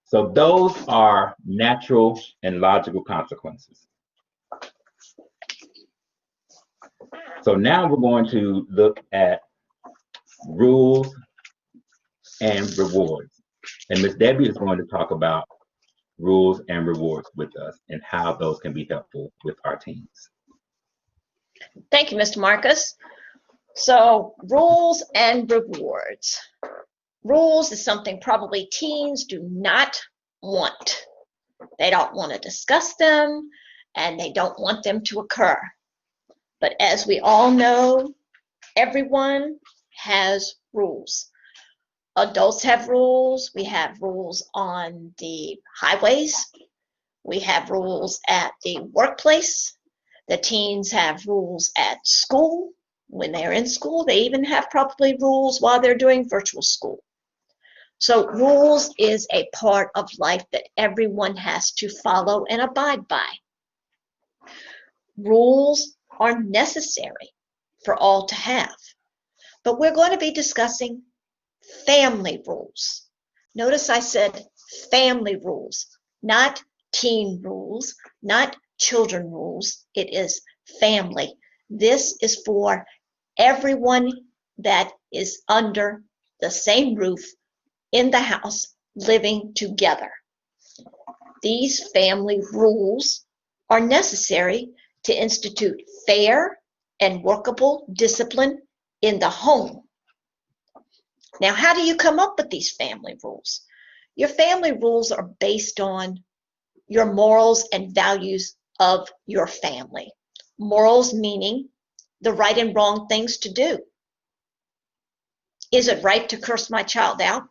So those are natural and logical consequences. So now we're going to look at rules and rewards. And Ms. Debi is going to talk about rules and rewards with us and how those can be helpful with our teens. Thank you, Mr. Marcus. So rules and rewards. Rules is something probably teens do not want. They don't want to discuss them and they don't want them to occur. But as we all know, everyone has rules. Adults have rules. We have rules on the highways. We have rules at the workplace. The teens have rules at school. When they're in school, they even have probably rules while they're doing virtual school. So rules is a part of life that everyone has to follow and abide by. Rules are necessary for all to have. But we're going to be discussing family rules. Notice I said family rules, not teen rules, not children rules. It is family. This is for everyone that is under the same roof in the house living together. These family rules are necessary to institute fair and workable discipline in the home. Now, how do you come up with these family rules? Your family rules are based on your morals and values of your family. Morals meaning the right and wrong things to do. Is it right to curse my child out?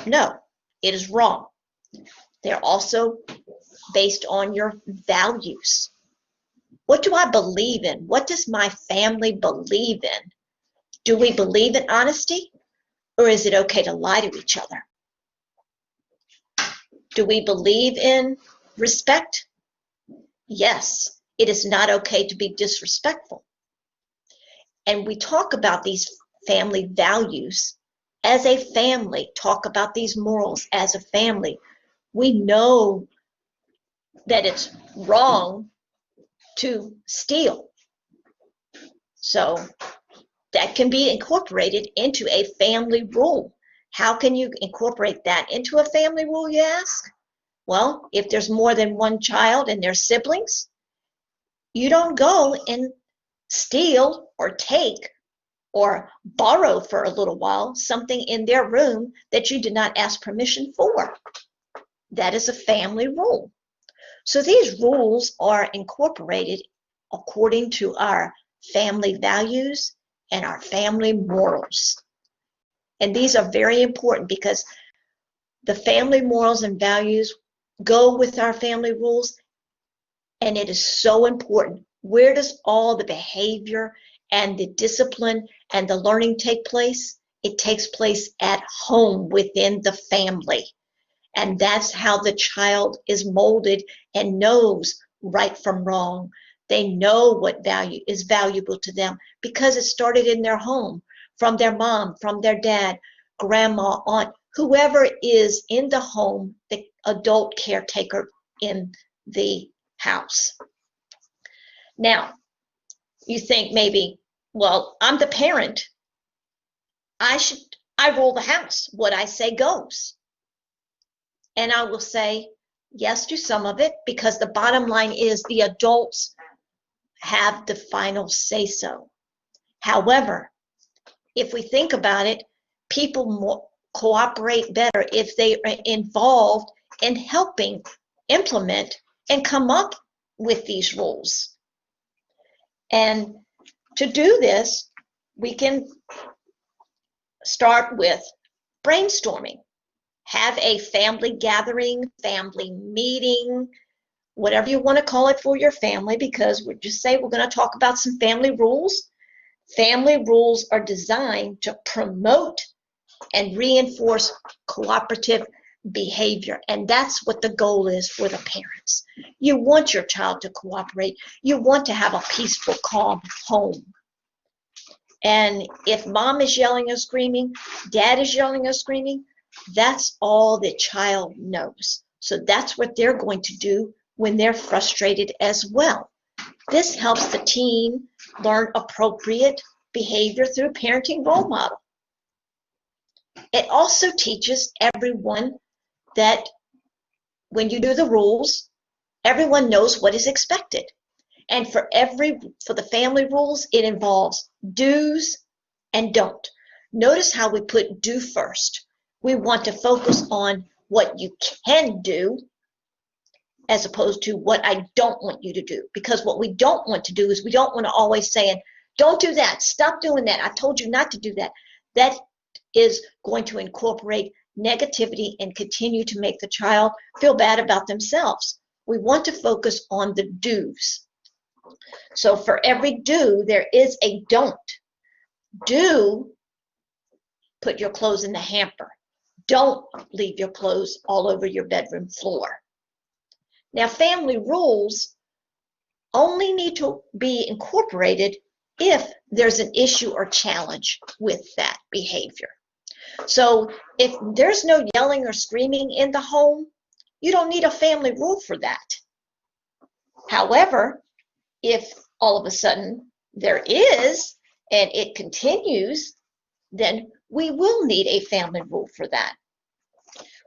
No, it is wrong. They're also based on your values. What do I believe in? What does my family believe in? Do we believe in honesty? Or is it okay to lie to each other? Do we believe in respect? Yes, it is not okay to be disrespectful. And we talk about these family values as a family, talk about these morals as a family. We know that it's wrong to steal. So that can be incorporated into a family rule. How can you incorporate that into a family rule, you ask? Well, if there's more than one child and their siblings, you don't go and steal or take or borrow for a little while something in their room that you did not ask permission for. That is a family rule. So these rules are incorporated according to our family values and our family morals. And these are very important because the family morals and values go with our family rules, and it is so important. Where does all the behavior and the discipline and the learning take place? It takes place at home within the family. And that's how the child is molded and knows right from wrong. They know what value is valuable to them because it started in their home, from their mom, from their dad, grandma, aunt, whoever is in the home, the adult caretaker in the house. Now, you think maybe, well, I'm the parent. I rule the house. What I say goes. And I will say yes to some of it because the bottom line is the adults have the final say so. However, if we think about it, people cooperate better if they are involved in helping implement and come up with these rules. And to do this, we can start with brainstorming. Have a family gathering, family meeting, whatever you want to call it for your family, because we just say we're going to talk about some family rules. Family rules are designed to promote and reinforce cooperative behavior. And that's what the goal is for the parents. You want your child to cooperate. You want to have a peaceful, calm home. And if mom is yelling or screaming, dad is yelling or screaming, that's all the child knows. So that's what they're going to do when they're frustrated as well. This helps the teen learn appropriate behavior through parenting role model. It also teaches everyone that when you do the rules, everyone knows what is expected. And for the family rules, it involves do's and don't. Notice how we put do first. We want to focus on what you can do as opposed to what I don't want you to do. Because what we don't want to do is we don't want to always say, don't do that, stop doing that, I told you not to do that. That is going to incorporate negativity and continue to make the child feel bad about themselves. We want to focus on the do's. So for every do, there is a don't. Do put your clothes in the hamper. Don't leave your clothes all over your bedroom floor. Now, family rules only need to be incorporated if there's an issue or challenge with that behavior. So if there's no yelling or screaming in the home, you don't need a family rule for that. However, if all of a sudden there is and it continues, then we will need a family rule for that.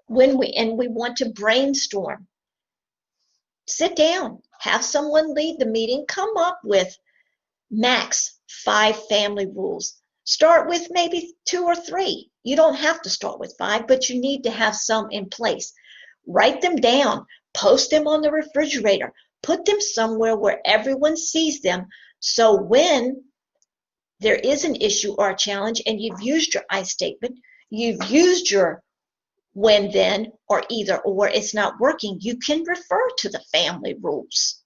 We want to brainstorm. Sit down, have someone lead the meeting, come up with max 5 family rules. Start with maybe 2 or 3. You don't have to start with 5, but you need to have some in place. Write them down, post them on the refrigerator, put them somewhere where everyone sees them, so when there is an issue or a challenge and you've used your I statement, you've used your when, then, or either or, it's not working, you can refer to the family rules.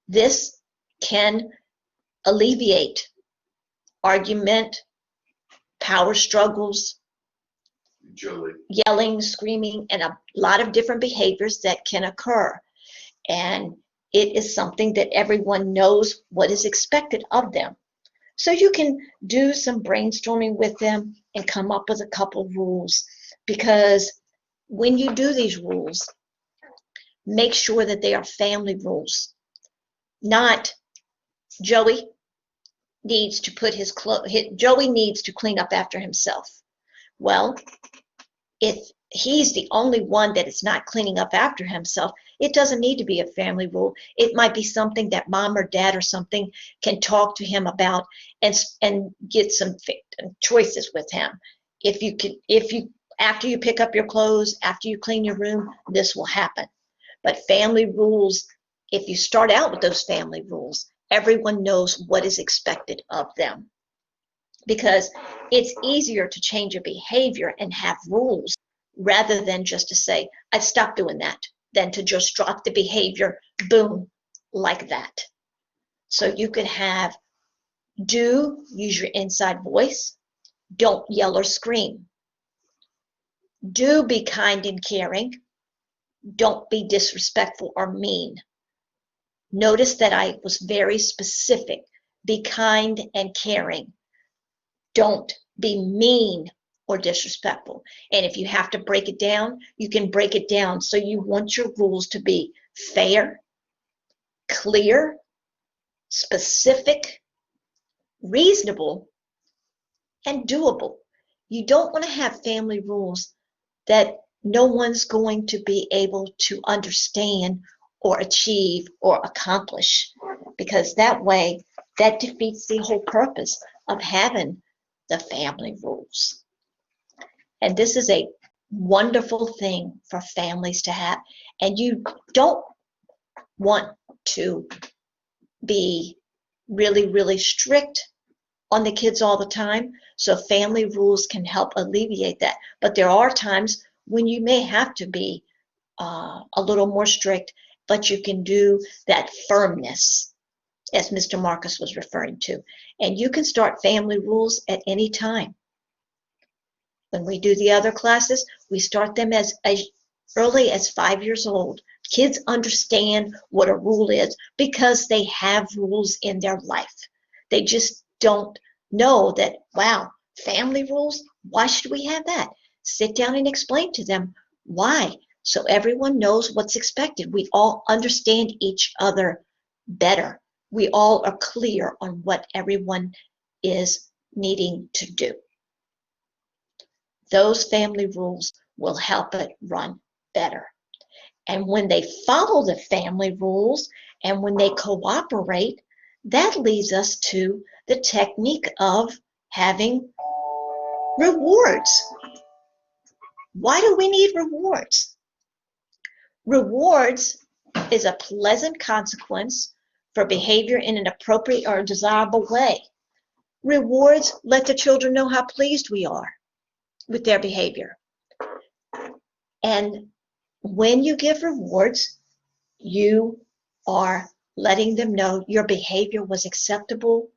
This can alleviate argument, power struggles, yelling, screaming, and a lot of different behaviors that can occur. And it is something that everyone knows what is expected of them. So you can do some brainstorming with them and come up with a couple rules, because when you do these rules, make sure that they are family rules, not Joey, needs to put Joey needs to clean up after himself. Well, if he's the only one that is not cleaning up after himself, it doesn't need to be a family rule. It might be something that mom or dad or something can talk to him about and get some choices with him. If you after you pick up your clothes, after you clean your room, this will happen. But family rules, if you start out with those family rules, everyone knows what is expected of them. Because it's easier to change a behavior and have rules rather than just to say, I stopped doing that, than to just drop the behavior, boom, like that. So you could have, use your inside voice, don't yell or scream. Do be kind and caring, don't be disrespectful or mean. Notice that I was very specific, be kind and caring. Don't be mean or disrespectful. And if you have to break it down, you can break it down. So you want your rules to be fair, clear, specific, reasonable, and doable. You don't want to have family rules that no one's going to be able to understand or achieve or accomplish, because that way, that defeats the whole purpose of having the family rules. And this is a wonderful thing for families to have. And you don't want to be really, really strict on the kids all the time. So family rules can help alleviate that. But there are times when you may have to be a little more strict, but you can do that firmness, as Mr. Marcus was referring to. And you can start family rules at any time. When we do the other classes, we start them as early as 5 years old. Kids understand what a rule is because they have rules in their life. They just don't know that, wow, family rules, why should we have that? Sit down and explain to them why, so everyone knows what's expected. We all understand each other better. We all are clear on what everyone is needing to do. Those family rules will help it run better. And when they follow the family rules and when they cooperate, that leads us to the technique of having rewards. Why do we need rewards? Rewards is a pleasant consequence for behavior in an appropriate or desirable way. Rewards let the children know how pleased we are with their behavior. And when you give rewards, you are letting them know your behavior was acceptable.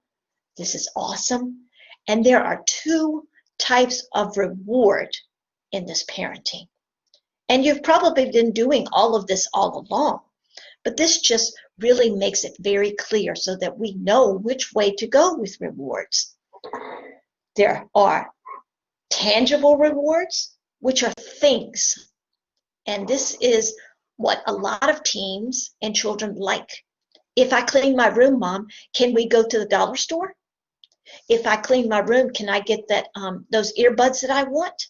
This is awesome. And there are two types of reward in this parenting. And you've probably been doing all of this all along, but this just really makes it very clear so that we know which way to go with rewards. There are tangible rewards, which are things. And this is what a lot of teens and children like. If I clean my room, Mom, can we go to the dollar store? If I clean my room, can I get that those earbuds that I want?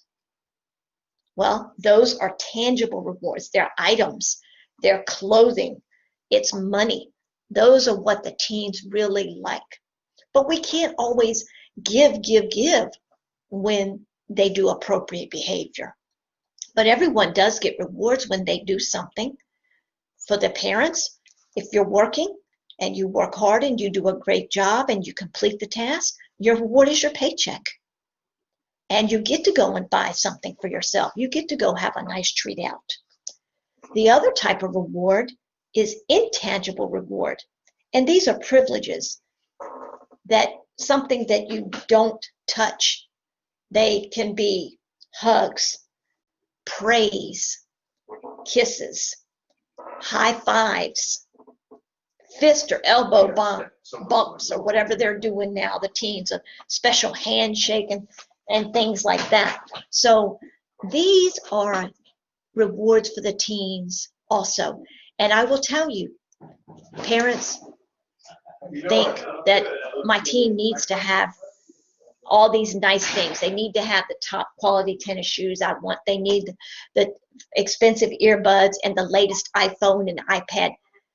Well, those are tangible rewards. They're items. They're clothing. It's money. Those are what the teens really like. But we can't always give when they do appropriate behavior. But everyone does get rewards when they do something. For the parents, if you're working and you work hard and you do a great job and you complete the task, your reward is your paycheck. And you get to go and buy something for yourself. You get to go have a nice treat out. The other type of reward is intangible reward. And these are privileges, that something that you don't touch. They can be hugs, praise, kisses, high fives, fist or elbow bumps, or whatever they're doing now, the teens, a special handshake and things like that. So these are rewards for the teens also. And I will tell you, parents, think that my teen needs to have all these nice things. They need to have the top quality tennis shoes they need the expensive earbuds and the latest iPhone and iPad.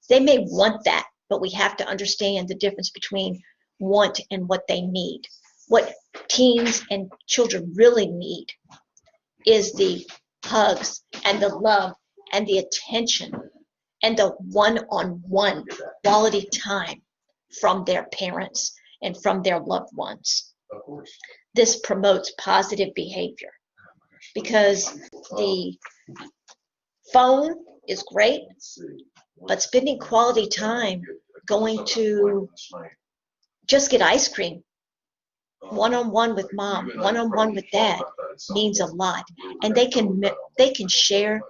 They may want that, but we have to understand the difference between want and what they need. What teens and children really need is the hugs and the love and the attention and the one-on-one quality time from their parents and from their loved ones. This promotes positive behavior because the phone is great, but spending quality time going to just get ice cream, one-on-one with mom, one-on-one with dad, means a lot. And they can share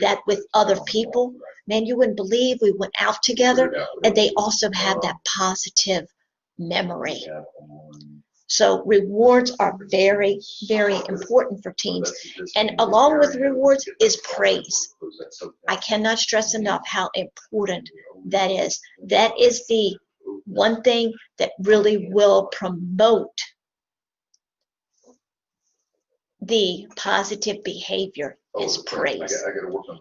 that with other people. Man, you wouldn't believe we went out together, and they also have that positive memory. So rewards are very, very important for teens. And along with rewards is praise. I cannot stress enough how important that is. That is the one thing that really will promote the positive behavior is praise.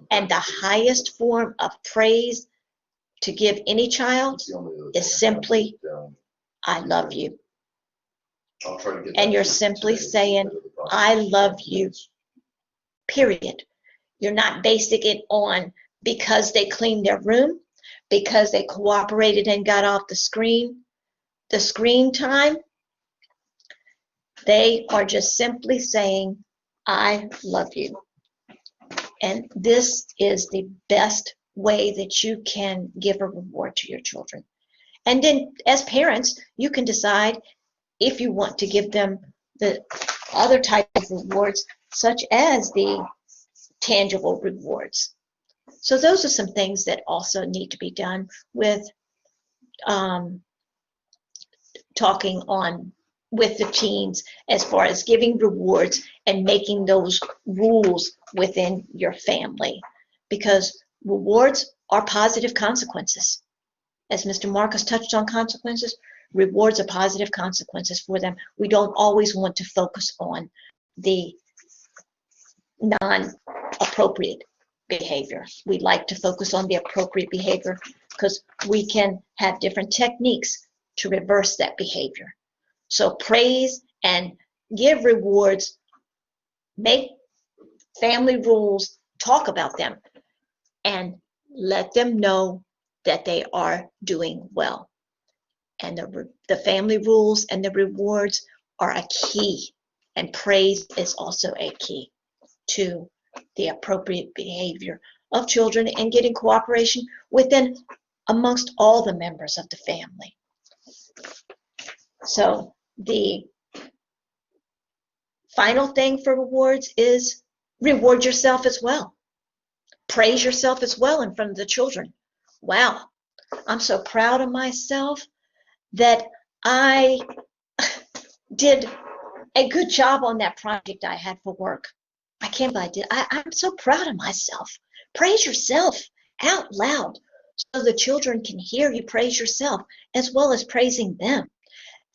And the highest form of praise to give any child is simply, I love you. And you're simply saying, I love you, period. You're not basing it on because they cleaned their room, because they cooperated and got off the screen time. They are just simply saying, I love you. And this is the best way that you can give a reward to your children. And then as parents, you can decide if you want to give them the other type of rewards, such as the tangible rewards. So those are some things that also need to be done with talking on with the teens as far as giving rewards and making those rules within your family, because rewards are positive consequences. As Mr. Marcus touched on consequences, rewards are positive consequences for them. We don't always want to focus on the non-appropriate behavior. We like to focus on the appropriate behavior because we can have different techniques to reverse that behavior. So praise and give rewards, make family rules, talk about them, and let them know that they are doing well. And the family rules and the rewards are a key, and praise is also a key to the appropriate behavior of children and getting cooperation within amongst all the members of the family. So the final thing for rewards is reward yourself as well. Praise yourself as well in front of the children. Wow, I'm so proud of myself that I did a good job on that project I had for work. I can't believe I did. I'm so proud of myself. Praise yourself out loud so the children can hear you praise yourself as well as praising them.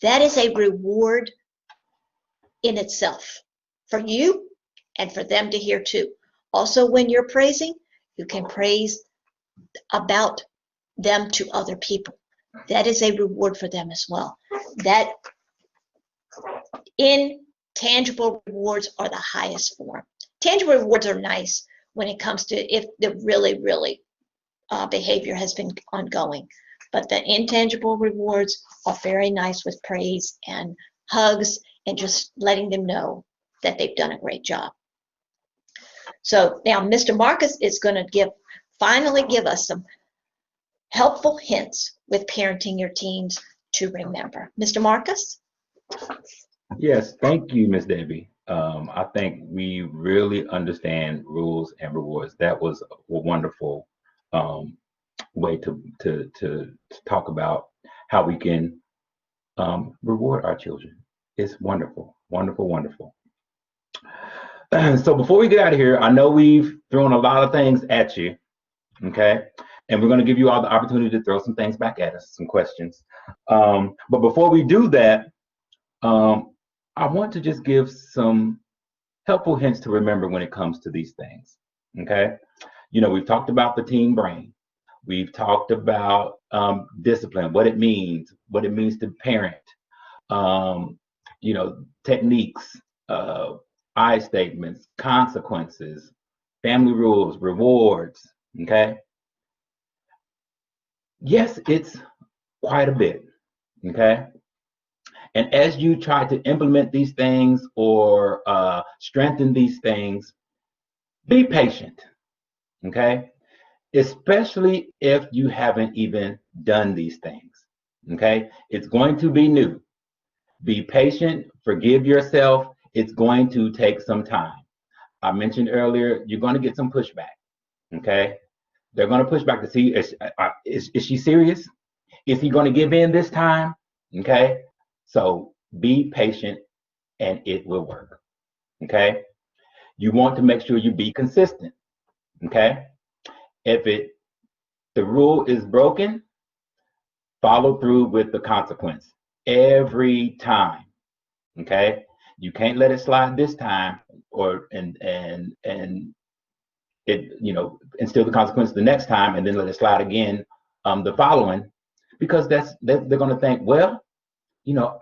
That is a reward in itself for you and for them to hear too. Also, when you're praising, you can praise about them to other people. That is a reward for them as well. That intangible rewards are the highest form. Tangible rewards are nice when it comes to if the really behavior has been ongoing. But the intangible rewards are very nice with praise and hugs and just letting them know that they've done a great job. So now Mr. Marcus is going to finally give us some helpful hints with parenting your teens to remember. Mr. Marcus? Yes, thank you, Ms. Debbie. I think we really understand rules and rewards. That was a wonderful way to talk about how we can reward our children. It's wonderful, wonderful, wonderful. So before we get out of here, I know we've thrown a lot of things at you, okay? And we're going to give you all the opportunity to throw some things back at us, some questions. But before we do that, I want to just give some helpful hints to remember when it comes to these things, okay? We've talked about the teen brain. We've talked about discipline, what it means to parent, techniques, I statements, consequences, family rules, rewards, okay? Yes, it's quite a bit, okay? And as you try to implement these things or strengthen these things, be patient, okay? Especially if you haven't even done these things, okay? It's going to be new. Be patient, forgive yourself. It's going to take some time. I mentioned earlier, you're going to get some pushback, okay? They're going to push back to see, is she serious? Is he going to give in this time? Okay? So be patient and it will work, okay? You want to make sure you be consistent, okay? If the rule is broken, follow through with the consequence every time, okay? You can't let it slide this time and it, instill the consequence the next time and then let it slide again the following, because they're going to think, well,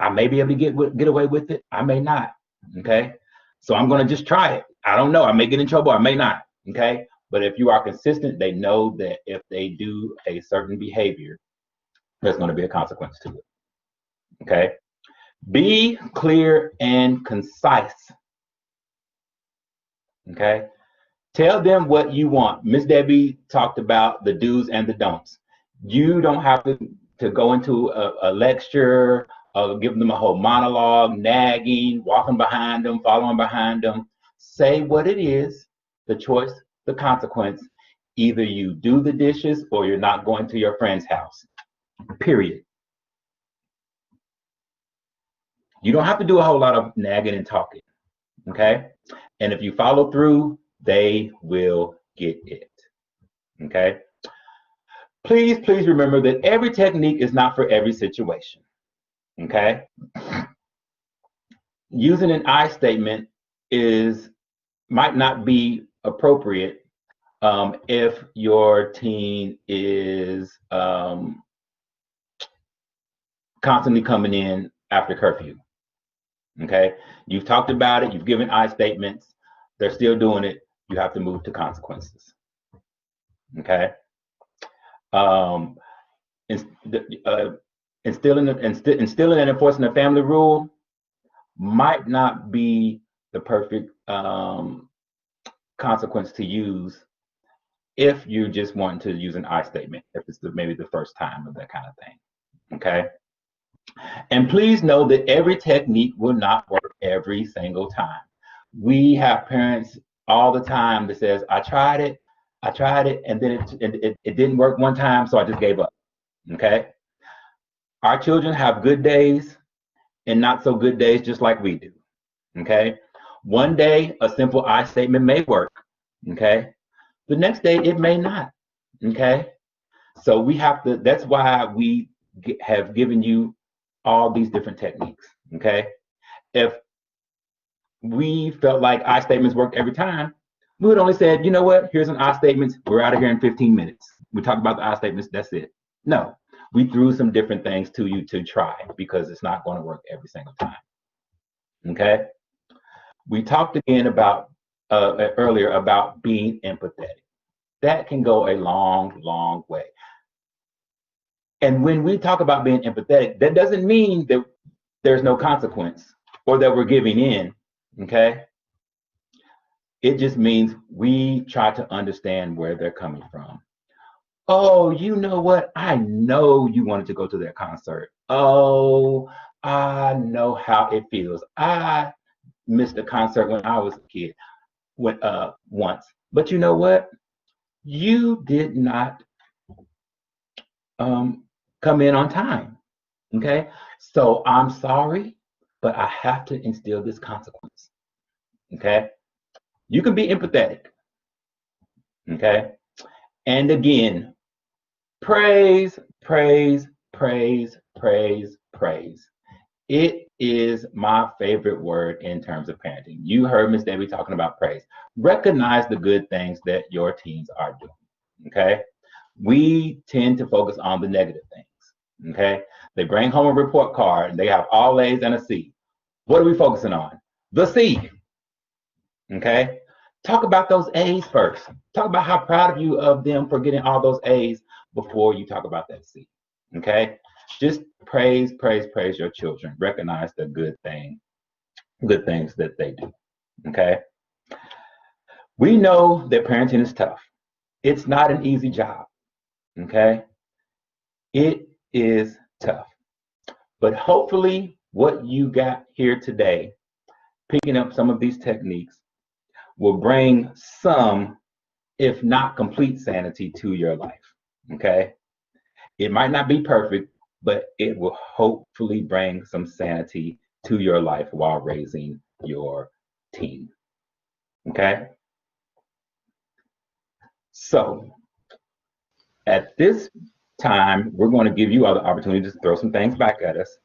I may be able to get away with it, I may not, okay? So I'm going to just try it. I don't know, I may get in trouble, I may not, okay? But if you are consistent, they know that if they do a certain behavior, there's going to be a consequence to it, okay? Be clear and concise, okay? Tell them what you want. Miss Debbie talked about the do's and the don'ts. You don't have to go into a lecture, give them a whole monologue, nagging, walking behind them, following behind them. Say what it is, the choice, the consequence. Either you do the dishes or you're not going to your friend's house, period. You don't have to do a whole lot of nagging and talking, okay? And if you follow through, they will get it, okay? Please remember that every technique is not for every situation, okay? Using an I statement might not be appropriate if your teen is constantly coming in after curfew, okay? You've talked about it, you've given I statements, they're still doing it, you have to move to consequences, okay? Instilling and enforcing a family rule might not be the perfect consequence to use if you just want to use an I statement, if it's maybe the first time or that kind of thing, okay? And please know that every technique will not work every single time. We have parents all the time that says, I tried it, and then it didn't work one time, so I just gave up, okay? Our children have good days and not so good days, just like we do, okay? One day, a simple I statement may work, okay? The next day, it may not, okay? So that's why we have given you all these different techniques, okay? If we felt like I statements worked every time, we would only said, you know what, here's an I statement, we're out of here in 15 minutes. We talked about the I statements, that's it. No, we threw some different things to you to try because it's not going to work every single time, okay? We talked again about earlier about being empathetic. That can go a long way. And when we talk about being empathetic, that doesn't mean that there's no consequence or that we're giving in, okay? It just means we try to understand where they're coming from. Oh, you know what? I know you wanted to go to that concert. Oh, I know how it feels. I missed a concert when I was a kid once. But you know what? You did not come in on time, okay? So I'm sorry, but I have to instill this consequence, okay? You can be empathetic, okay? And again, Praise, praise, praise, praise, praise. It is my favorite word in terms of parenting. You heard Miss Debbie talking about praise. Recognize the good things that your teens are doing, okay? We tend to focus on the negative things, okay? They bring home a report card, and they have all A's and a C. What are we focusing on? The C, okay? Talk about those A's first. Talk about how proud of you of them for getting all those A's before you talk about that C, okay? Just praise, praise, praise your children. Recognize the good things that they do, okay? We know that parenting is tough. It's not an easy job, okay? It is tough. But hopefully what you got here today, picking up some of these techniques, will bring some, if not complete sanity to your life, okay? It might not be perfect, but it will hopefully bring some sanity to your life while raising your teen, okay? So at this time, we're going to give you all the opportunity to throw some things back at us,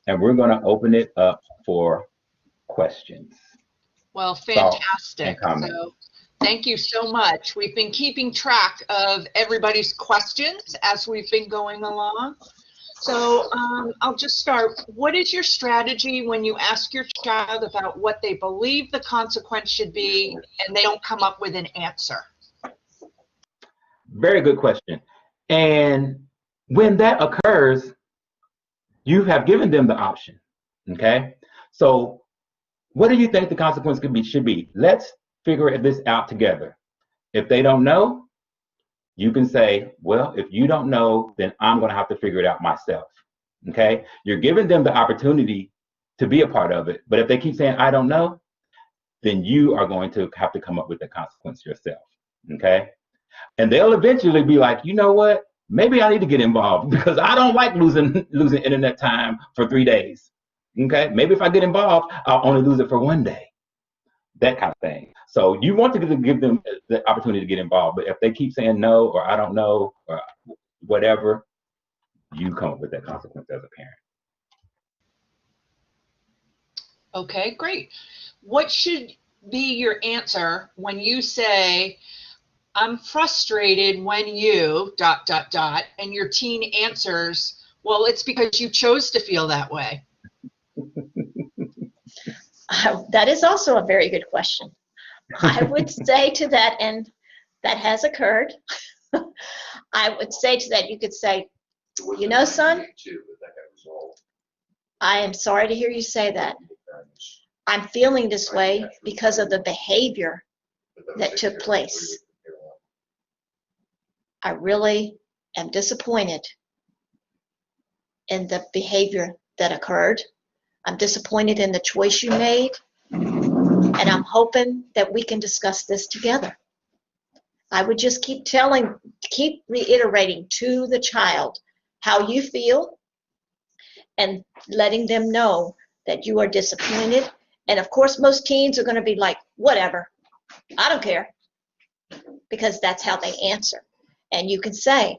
and we're going to open it up for questions. Well, Thoughts fantastic. and comments. So thank you so much. We've been keeping track of everybody's questions as we've been going along. So I'll just start. What is your strategy when you ask your child about what they believe the consequence should be and they don't come up with an answer? Very good question. And when that occurs, you have given them the option, okay? So what do you think the consequence should be? Let's figure this out together. If they don't know, you can say, well, if you don't know, then I'm going to have to figure it out myself, okay? You're giving them the opportunity to be a part of it. But if they keep saying, I don't know, then you are going to have to come up with the consequence yourself, okay? And they'll eventually be like, you know what? Maybe I need to get involved because I don't like losing internet time for 3 days. Okay, maybe if I get involved, I'll only lose it for 1 day. That kind of thing. So you want to give them the opportunity to get involved, but if they keep saying no or I don't know or whatever, you come up with that consequence as a parent. Okay, great. What should be your answer when you say, I'm frustrated when you ... and your teen answers, well, it's because you chose to feel that way? That is also a very good question. I would say to that, and that has occurred, I would say to that, you could say, you know, son, I am sorry to hear you say that. I'm feeling this way because of the behavior that took place. I really am disappointed in the behavior that occurred. I'm disappointed in the choice you made, and I'm hoping that we can discuss this together. I would just keep reiterating to the child how you feel and letting them know that you are disappointed. And of course, most teens are going to be like, whatever, I don't care, because that's how they answer. And you can say,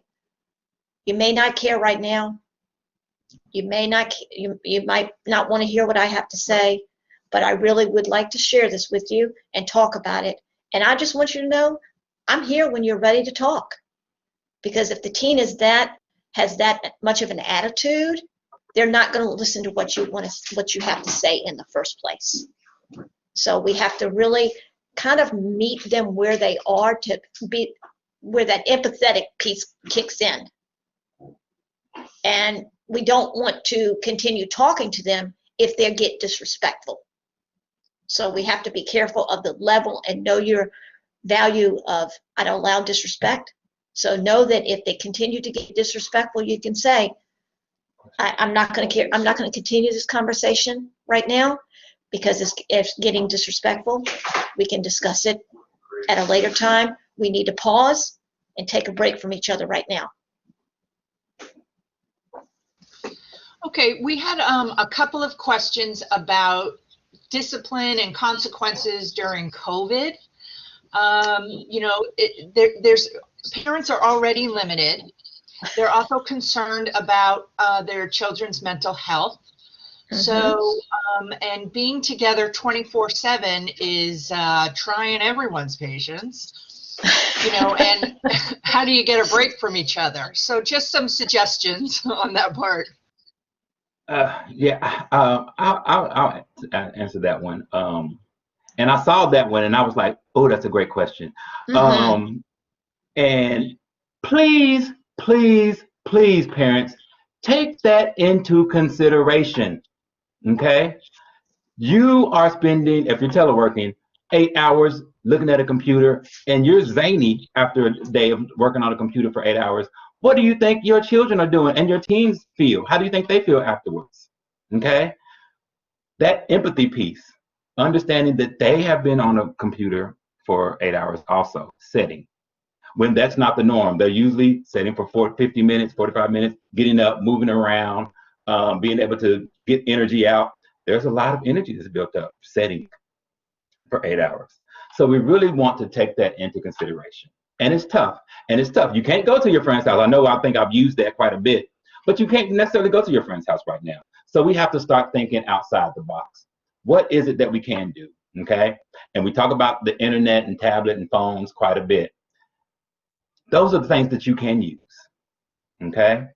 you may not care right now. You might not want to hear what I have to say, but I really would like to share this with you and talk about it. And I just want you to know I'm here when you're ready to talk. Because if the teen has that much of an attitude, they're not going to listen to what you have to say in the first place. So we have to really kind of meet them where they are to be where that empathetic piece kicks in. And we don't want to continue talking to them if they get disrespectful. So we have to be careful of the level and know your value of I don't allow disrespect. So know that if they continue to get disrespectful, you can say, I'm not going to care. I'm not going to continue this conversation right now because it's getting disrespectful. We can discuss it at a later time. We need to pause and take a break from each other right now. Okay, we had a couple of questions about discipline and consequences during COVID. You know, there's parents are already limited, They're also concerned about their children's mental health. So, and being together 24/7 is trying everyone's patience, you know, and how do you get a break from each other? So just some suggestions on that part. Yeah, I'll answer that one. And I saw that one and I was like, oh, that's a great question. And please, please, please, parents, take that into consideration. Okay? You are spending, if you're teleworking, 8 hours looking at a computer and you're zany after a day of working on a computer for 8 hours. What do you think your children are doing and your teens feel? How do you think they feel afterwards? Okay? That empathy piece, understanding that they have been on a computer for 8 hours also, setting. When that's not the norm, they're usually setting for 50 minutes, 45 minutes, getting up, moving around, being able to get energy out. There's a lot of energy that's built up setting for 8 hours. So we really want to take that into consideration. And it's tough. And it's tough. You can't go to your friend's house. I think I've used that quite a bit, but you can't necessarily go to your friend's house right now. So we have to start thinking outside the box. What is it that we can do? Okay. And we talk about the internet and tablet and phones quite a bit. Those are the things that you can use. Okay.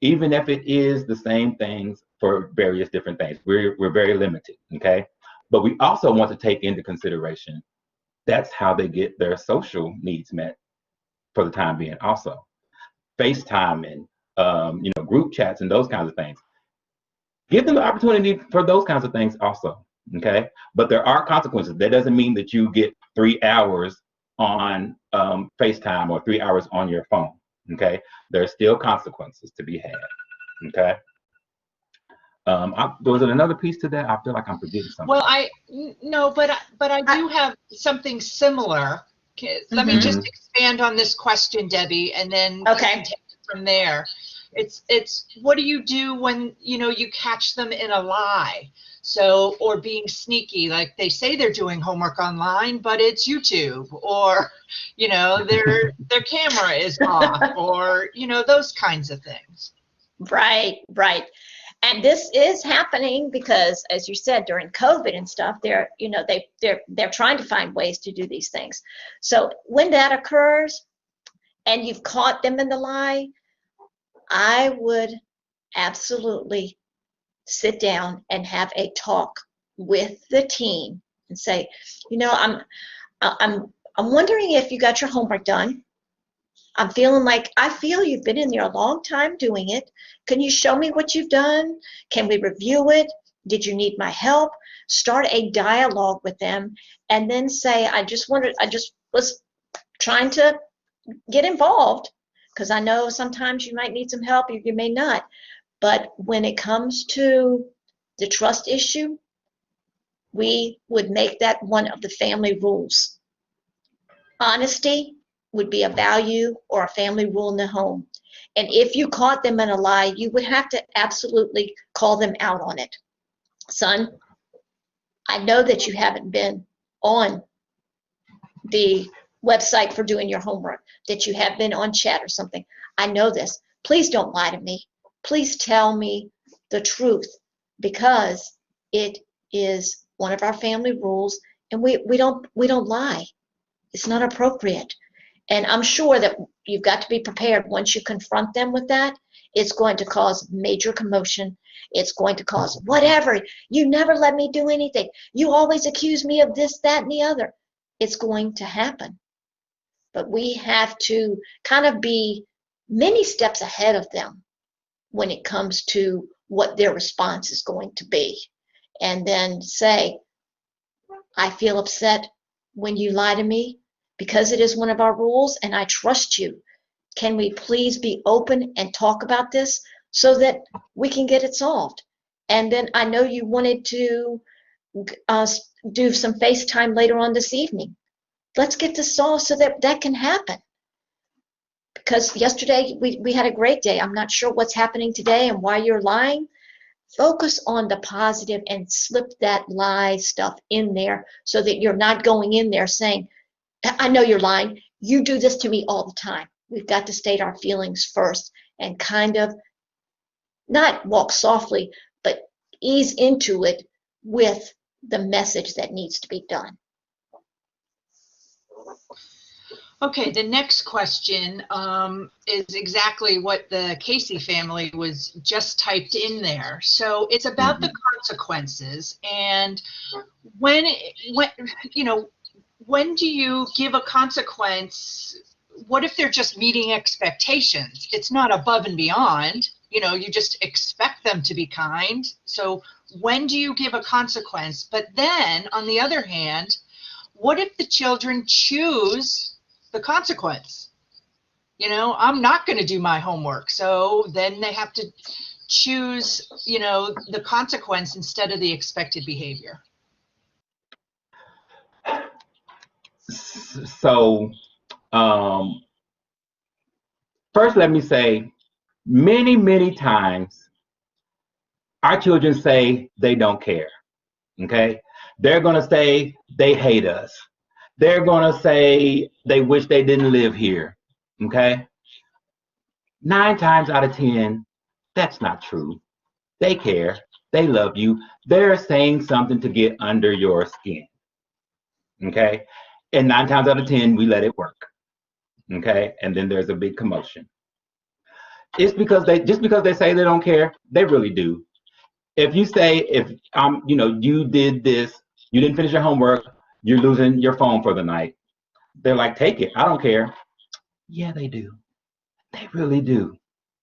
Even if it is the same things for various different things, we're very limited. Okay. But we also want to take into consideration that's how they get their social needs met for the time being also. FaceTime and group chats and those kinds of things. Give them the opportunity for those kinds of things also. Okay. But there are consequences. That doesn't mean that you get 3 hours on FaceTime or 3 hours on your phone. Okay. There's still consequences to be had. Okay. Was it another piece to that? I feel like I'm forgetting something. Well, but I do have something similar. Let me just expand on this question, Debbie, and then you can take it from there. It's what do you do when you catch them in a lie? So, or being sneaky, like they say they're doing homework online, but it's YouTube, or their camera is off, or those kinds of things. Right. And this is happening because, as you said, during COVID and stuff, they're trying to find ways to do these things. So when that occurs and you've caught them in the lie, I would absolutely sit down and have a talk with the team and say, I'm wondering if you got your homework done. I feel you've been in there a long time doing it. Can you show me what you've done? Can we review it? Did you need my help? Start a dialogue with them and then say, I just was trying to get involved because I know sometimes you might need some help, you may not. But when it comes to the trust issue, we would make that one of the family rules. Honesty would be a value or a family rule in the home. And if you caught them in a lie, you would have to absolutely call them out on it. Son, I know that you haven't been on the website for doing your homework, that you have been on chat or something. I know this. Please don't lie to me. Please tell me the truth, because it is one of our family rules, and we don't lie. It's not appropriate. And I'm sure that you've got to be prepared. Once you confront them with that, it's going to cause major commotion. It's going to cause whatever. You never let me do anything. You always accuse me of this, that, and the other. It's going to happen. But we have to kind of be many steps ahead of them when it comes to what their response is going to be. And then say, I feel upset when you lie to me, because it is one of our rules and I trust you. Can we please be open and talk about this so that we can get it solved? And then I know you wanted to do some FaceTime later on this evening. Let's get this solved so that can happen. Because yesterday we had a great day. I'm not sure what's happening today and why you're lying. Focus on the positive and slip that lie stuff in there so that you're not going in there saying, I know you're lying. You do this to me all the time. we've got to state our feelings first and kind of not walk softly, but ease into it with the message that needs to be done. Okay, the next question is exactly what the Casey family was just typed in there. So it's about the consequences, and when you know, when do you give a consequence? What if they're just meeting expectations? It's not above and beyond. You know, you just expect them to be kind. So when do you give a consequence? But then, on the other hand, what if the children choose the consequence? You know, I'm not going to do my homework. So then they have to choose, you know, the consequence instead of the expected behavior. So, first, let me say, many times, our children say they don't care, okay? They're gonna say they hate us. They're gonna say they wish they didn't live here, okay? 9 times out of 10, that's not true. They care, they love you. They're saying something to get under your skin, okay? And 9 times out of 10, we let it work, okay? And then there's a big commotion. It's because just because they say they don't care, they really do. If you say, you know, you did this, you didn't finish your homework, you're losing your phone for the night. They're like, take it, I don't care. Yeah, they do. They really do.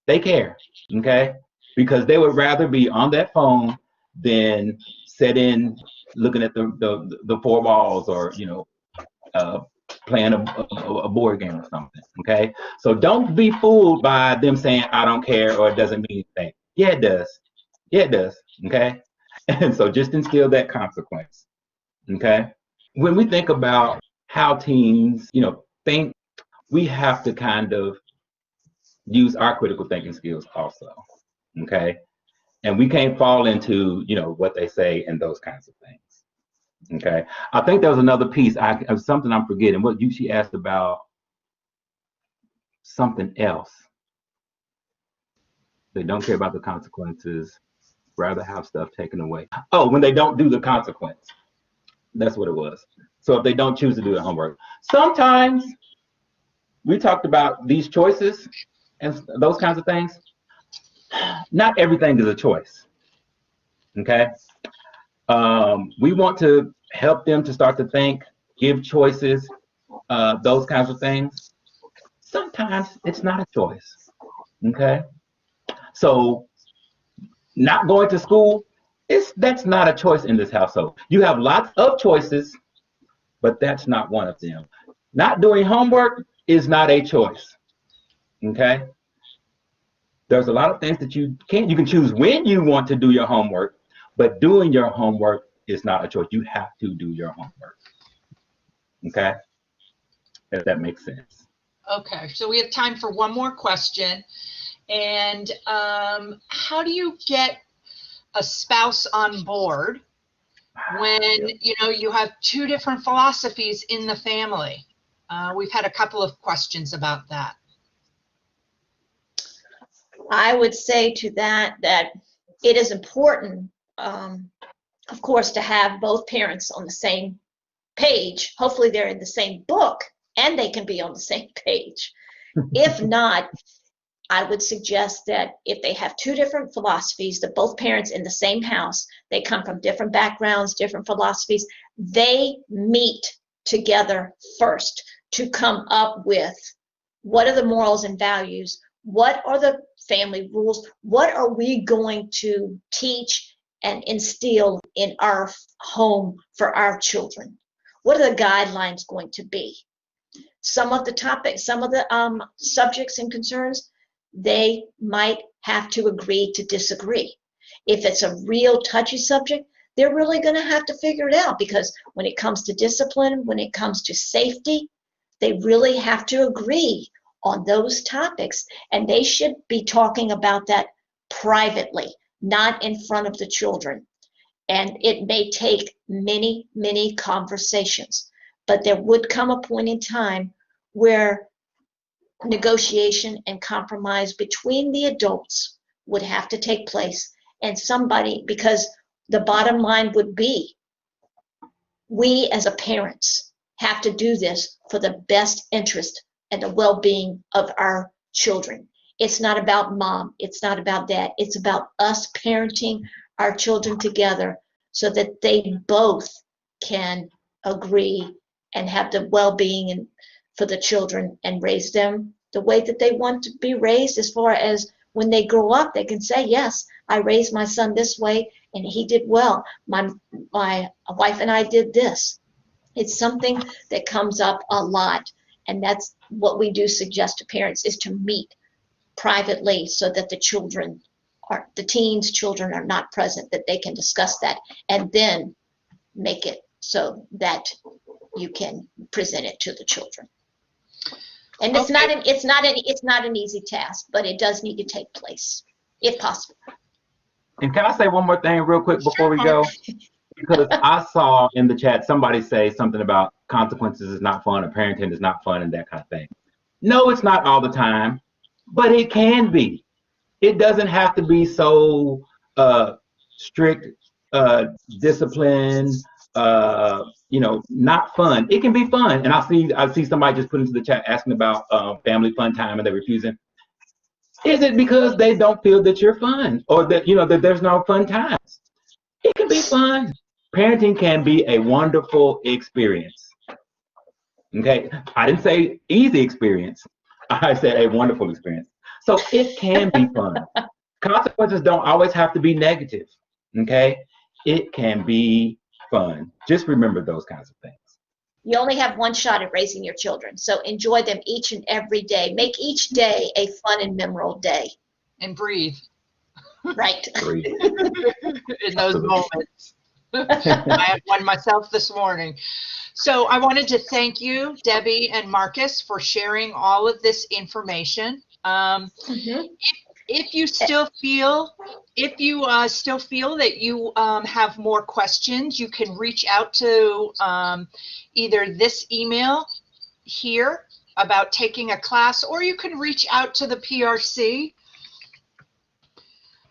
They care, okay? Because they would rather be on that phone than sit looking at the 4 walls, or, you know, playing a board game or something, okay? So don't be fooled by them saying, I don't care, or it doesn't mean anything. Yeah, it does. Yeah, it does, okay? And so just instill that consequence, okay? When we think about how teens, you know, think, we have to kind of use our critical thinking skills also, okay? And we can't fall into, you know, what they say and those kinds of things. Okay, I think there was another piece. Something I'm forgetting. What she asked about something else. They don't care about the consequences, rather have stuff taken away. Oh, when they don't do the consequence. That's what it was. So if they don't choose to do the homework. Sometimes we talked about these choices and those kinds of things. Not everything is a choice. Okay. We want to help them to start to think, give choices, those kinds of things. Sometimes it's not a choice, okay? So not going to school, that's not a choice in this household. You have lots of choices, but that's not one of them. Not doing homework is not a choice, okay? There's a lot of things that you can choose when you want to do your homework, but doing your homework is not a choice. You have to do your homework, okay? If that makes sense. Okay, so we have time for one more question. And how do you get a spouse on board when, you know, you have 2 different philosophies in the family? We've had a couple of questions about that. I would say to that it is important, of course, to have both parents on the same page. Hopefully they're in the same book and they can be on the same page. If not, I would suggest that if they have 2 different philosophies, that both parents in the same house, they come from different backgrounds, different philosophies, they meet together first to come up with what are the morals and values, what are the family rules, what are we going to teach and instill in our home for our children? What are the guidelines going to be? Some of the topics, some of the subjects and concerns, they might have to agree to disagree. If it's a real touchy subject, they're really going to have to figure it out, because when it comes to discipline, when it comes to safety, they really have to agree on those topics, and they should be talking about that privately, not in front of the children. And it may take many conversations, but there would come a point in time where negotiation and compromise between the adults would have to take place, and somebody, because the bottom line would be, we as a parents have to do this for the best interest and the well-being of our children. It's not about mom, it's not about dad, it's about us parenting our children together so that they both can agree and have the well-being and for the children and raise them the way that they want to be raised, as far as when they grow up, they can say, yes, I raised my son this way and he did well. My wife and I did this. It's something that comes up a lot, and that's what we do suggest to parents, is to meet privately so that the children are, the teens' children are not present, that they can discuss that and then make it so that you can present it to the children. And it's not an easy task, but it does need to take place if possible. And can I say one more thing real quick before we go? Because I saw in the chat somebody say something about consequences is not fun, or parenting is not fun, and that kind of thing. No, it's not all the time, but it can be. It doesn't have to be so strict, discipline, not fun. It can be fun. And I see somebody just put into the chat asking about family fun time and they're refusing. Is it because they don't feel that you're fun, or that that there's no fun times? It can be fun. Parenting can be a wonderful experience. Okay, I didn't say easy experience. I said a wonderful experience. So it can be fun. Consequences don't always have to be negative. Okay, it can be fun. Just remember those kinds of things. You only have one shot at raising your children, so enjoy them each and every day. Make each day a fun and memorable day. And breathe. Right. Breathe. In those Absolutely. moments. I had one myself this morning. So I wanted to thank you, Debbie and Marcus, for sharing all of this information. If you still feel that you have more questions, you can reach out to either this email here about taking a class, or you can reach out to the PRC.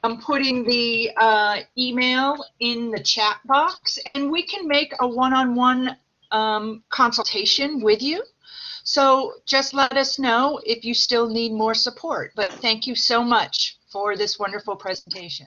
I'm putting the email in the chat box, and we can make a one-on-one consultation with you. So just let us know if you still need more support. But thank you so much for this wonderful presentation.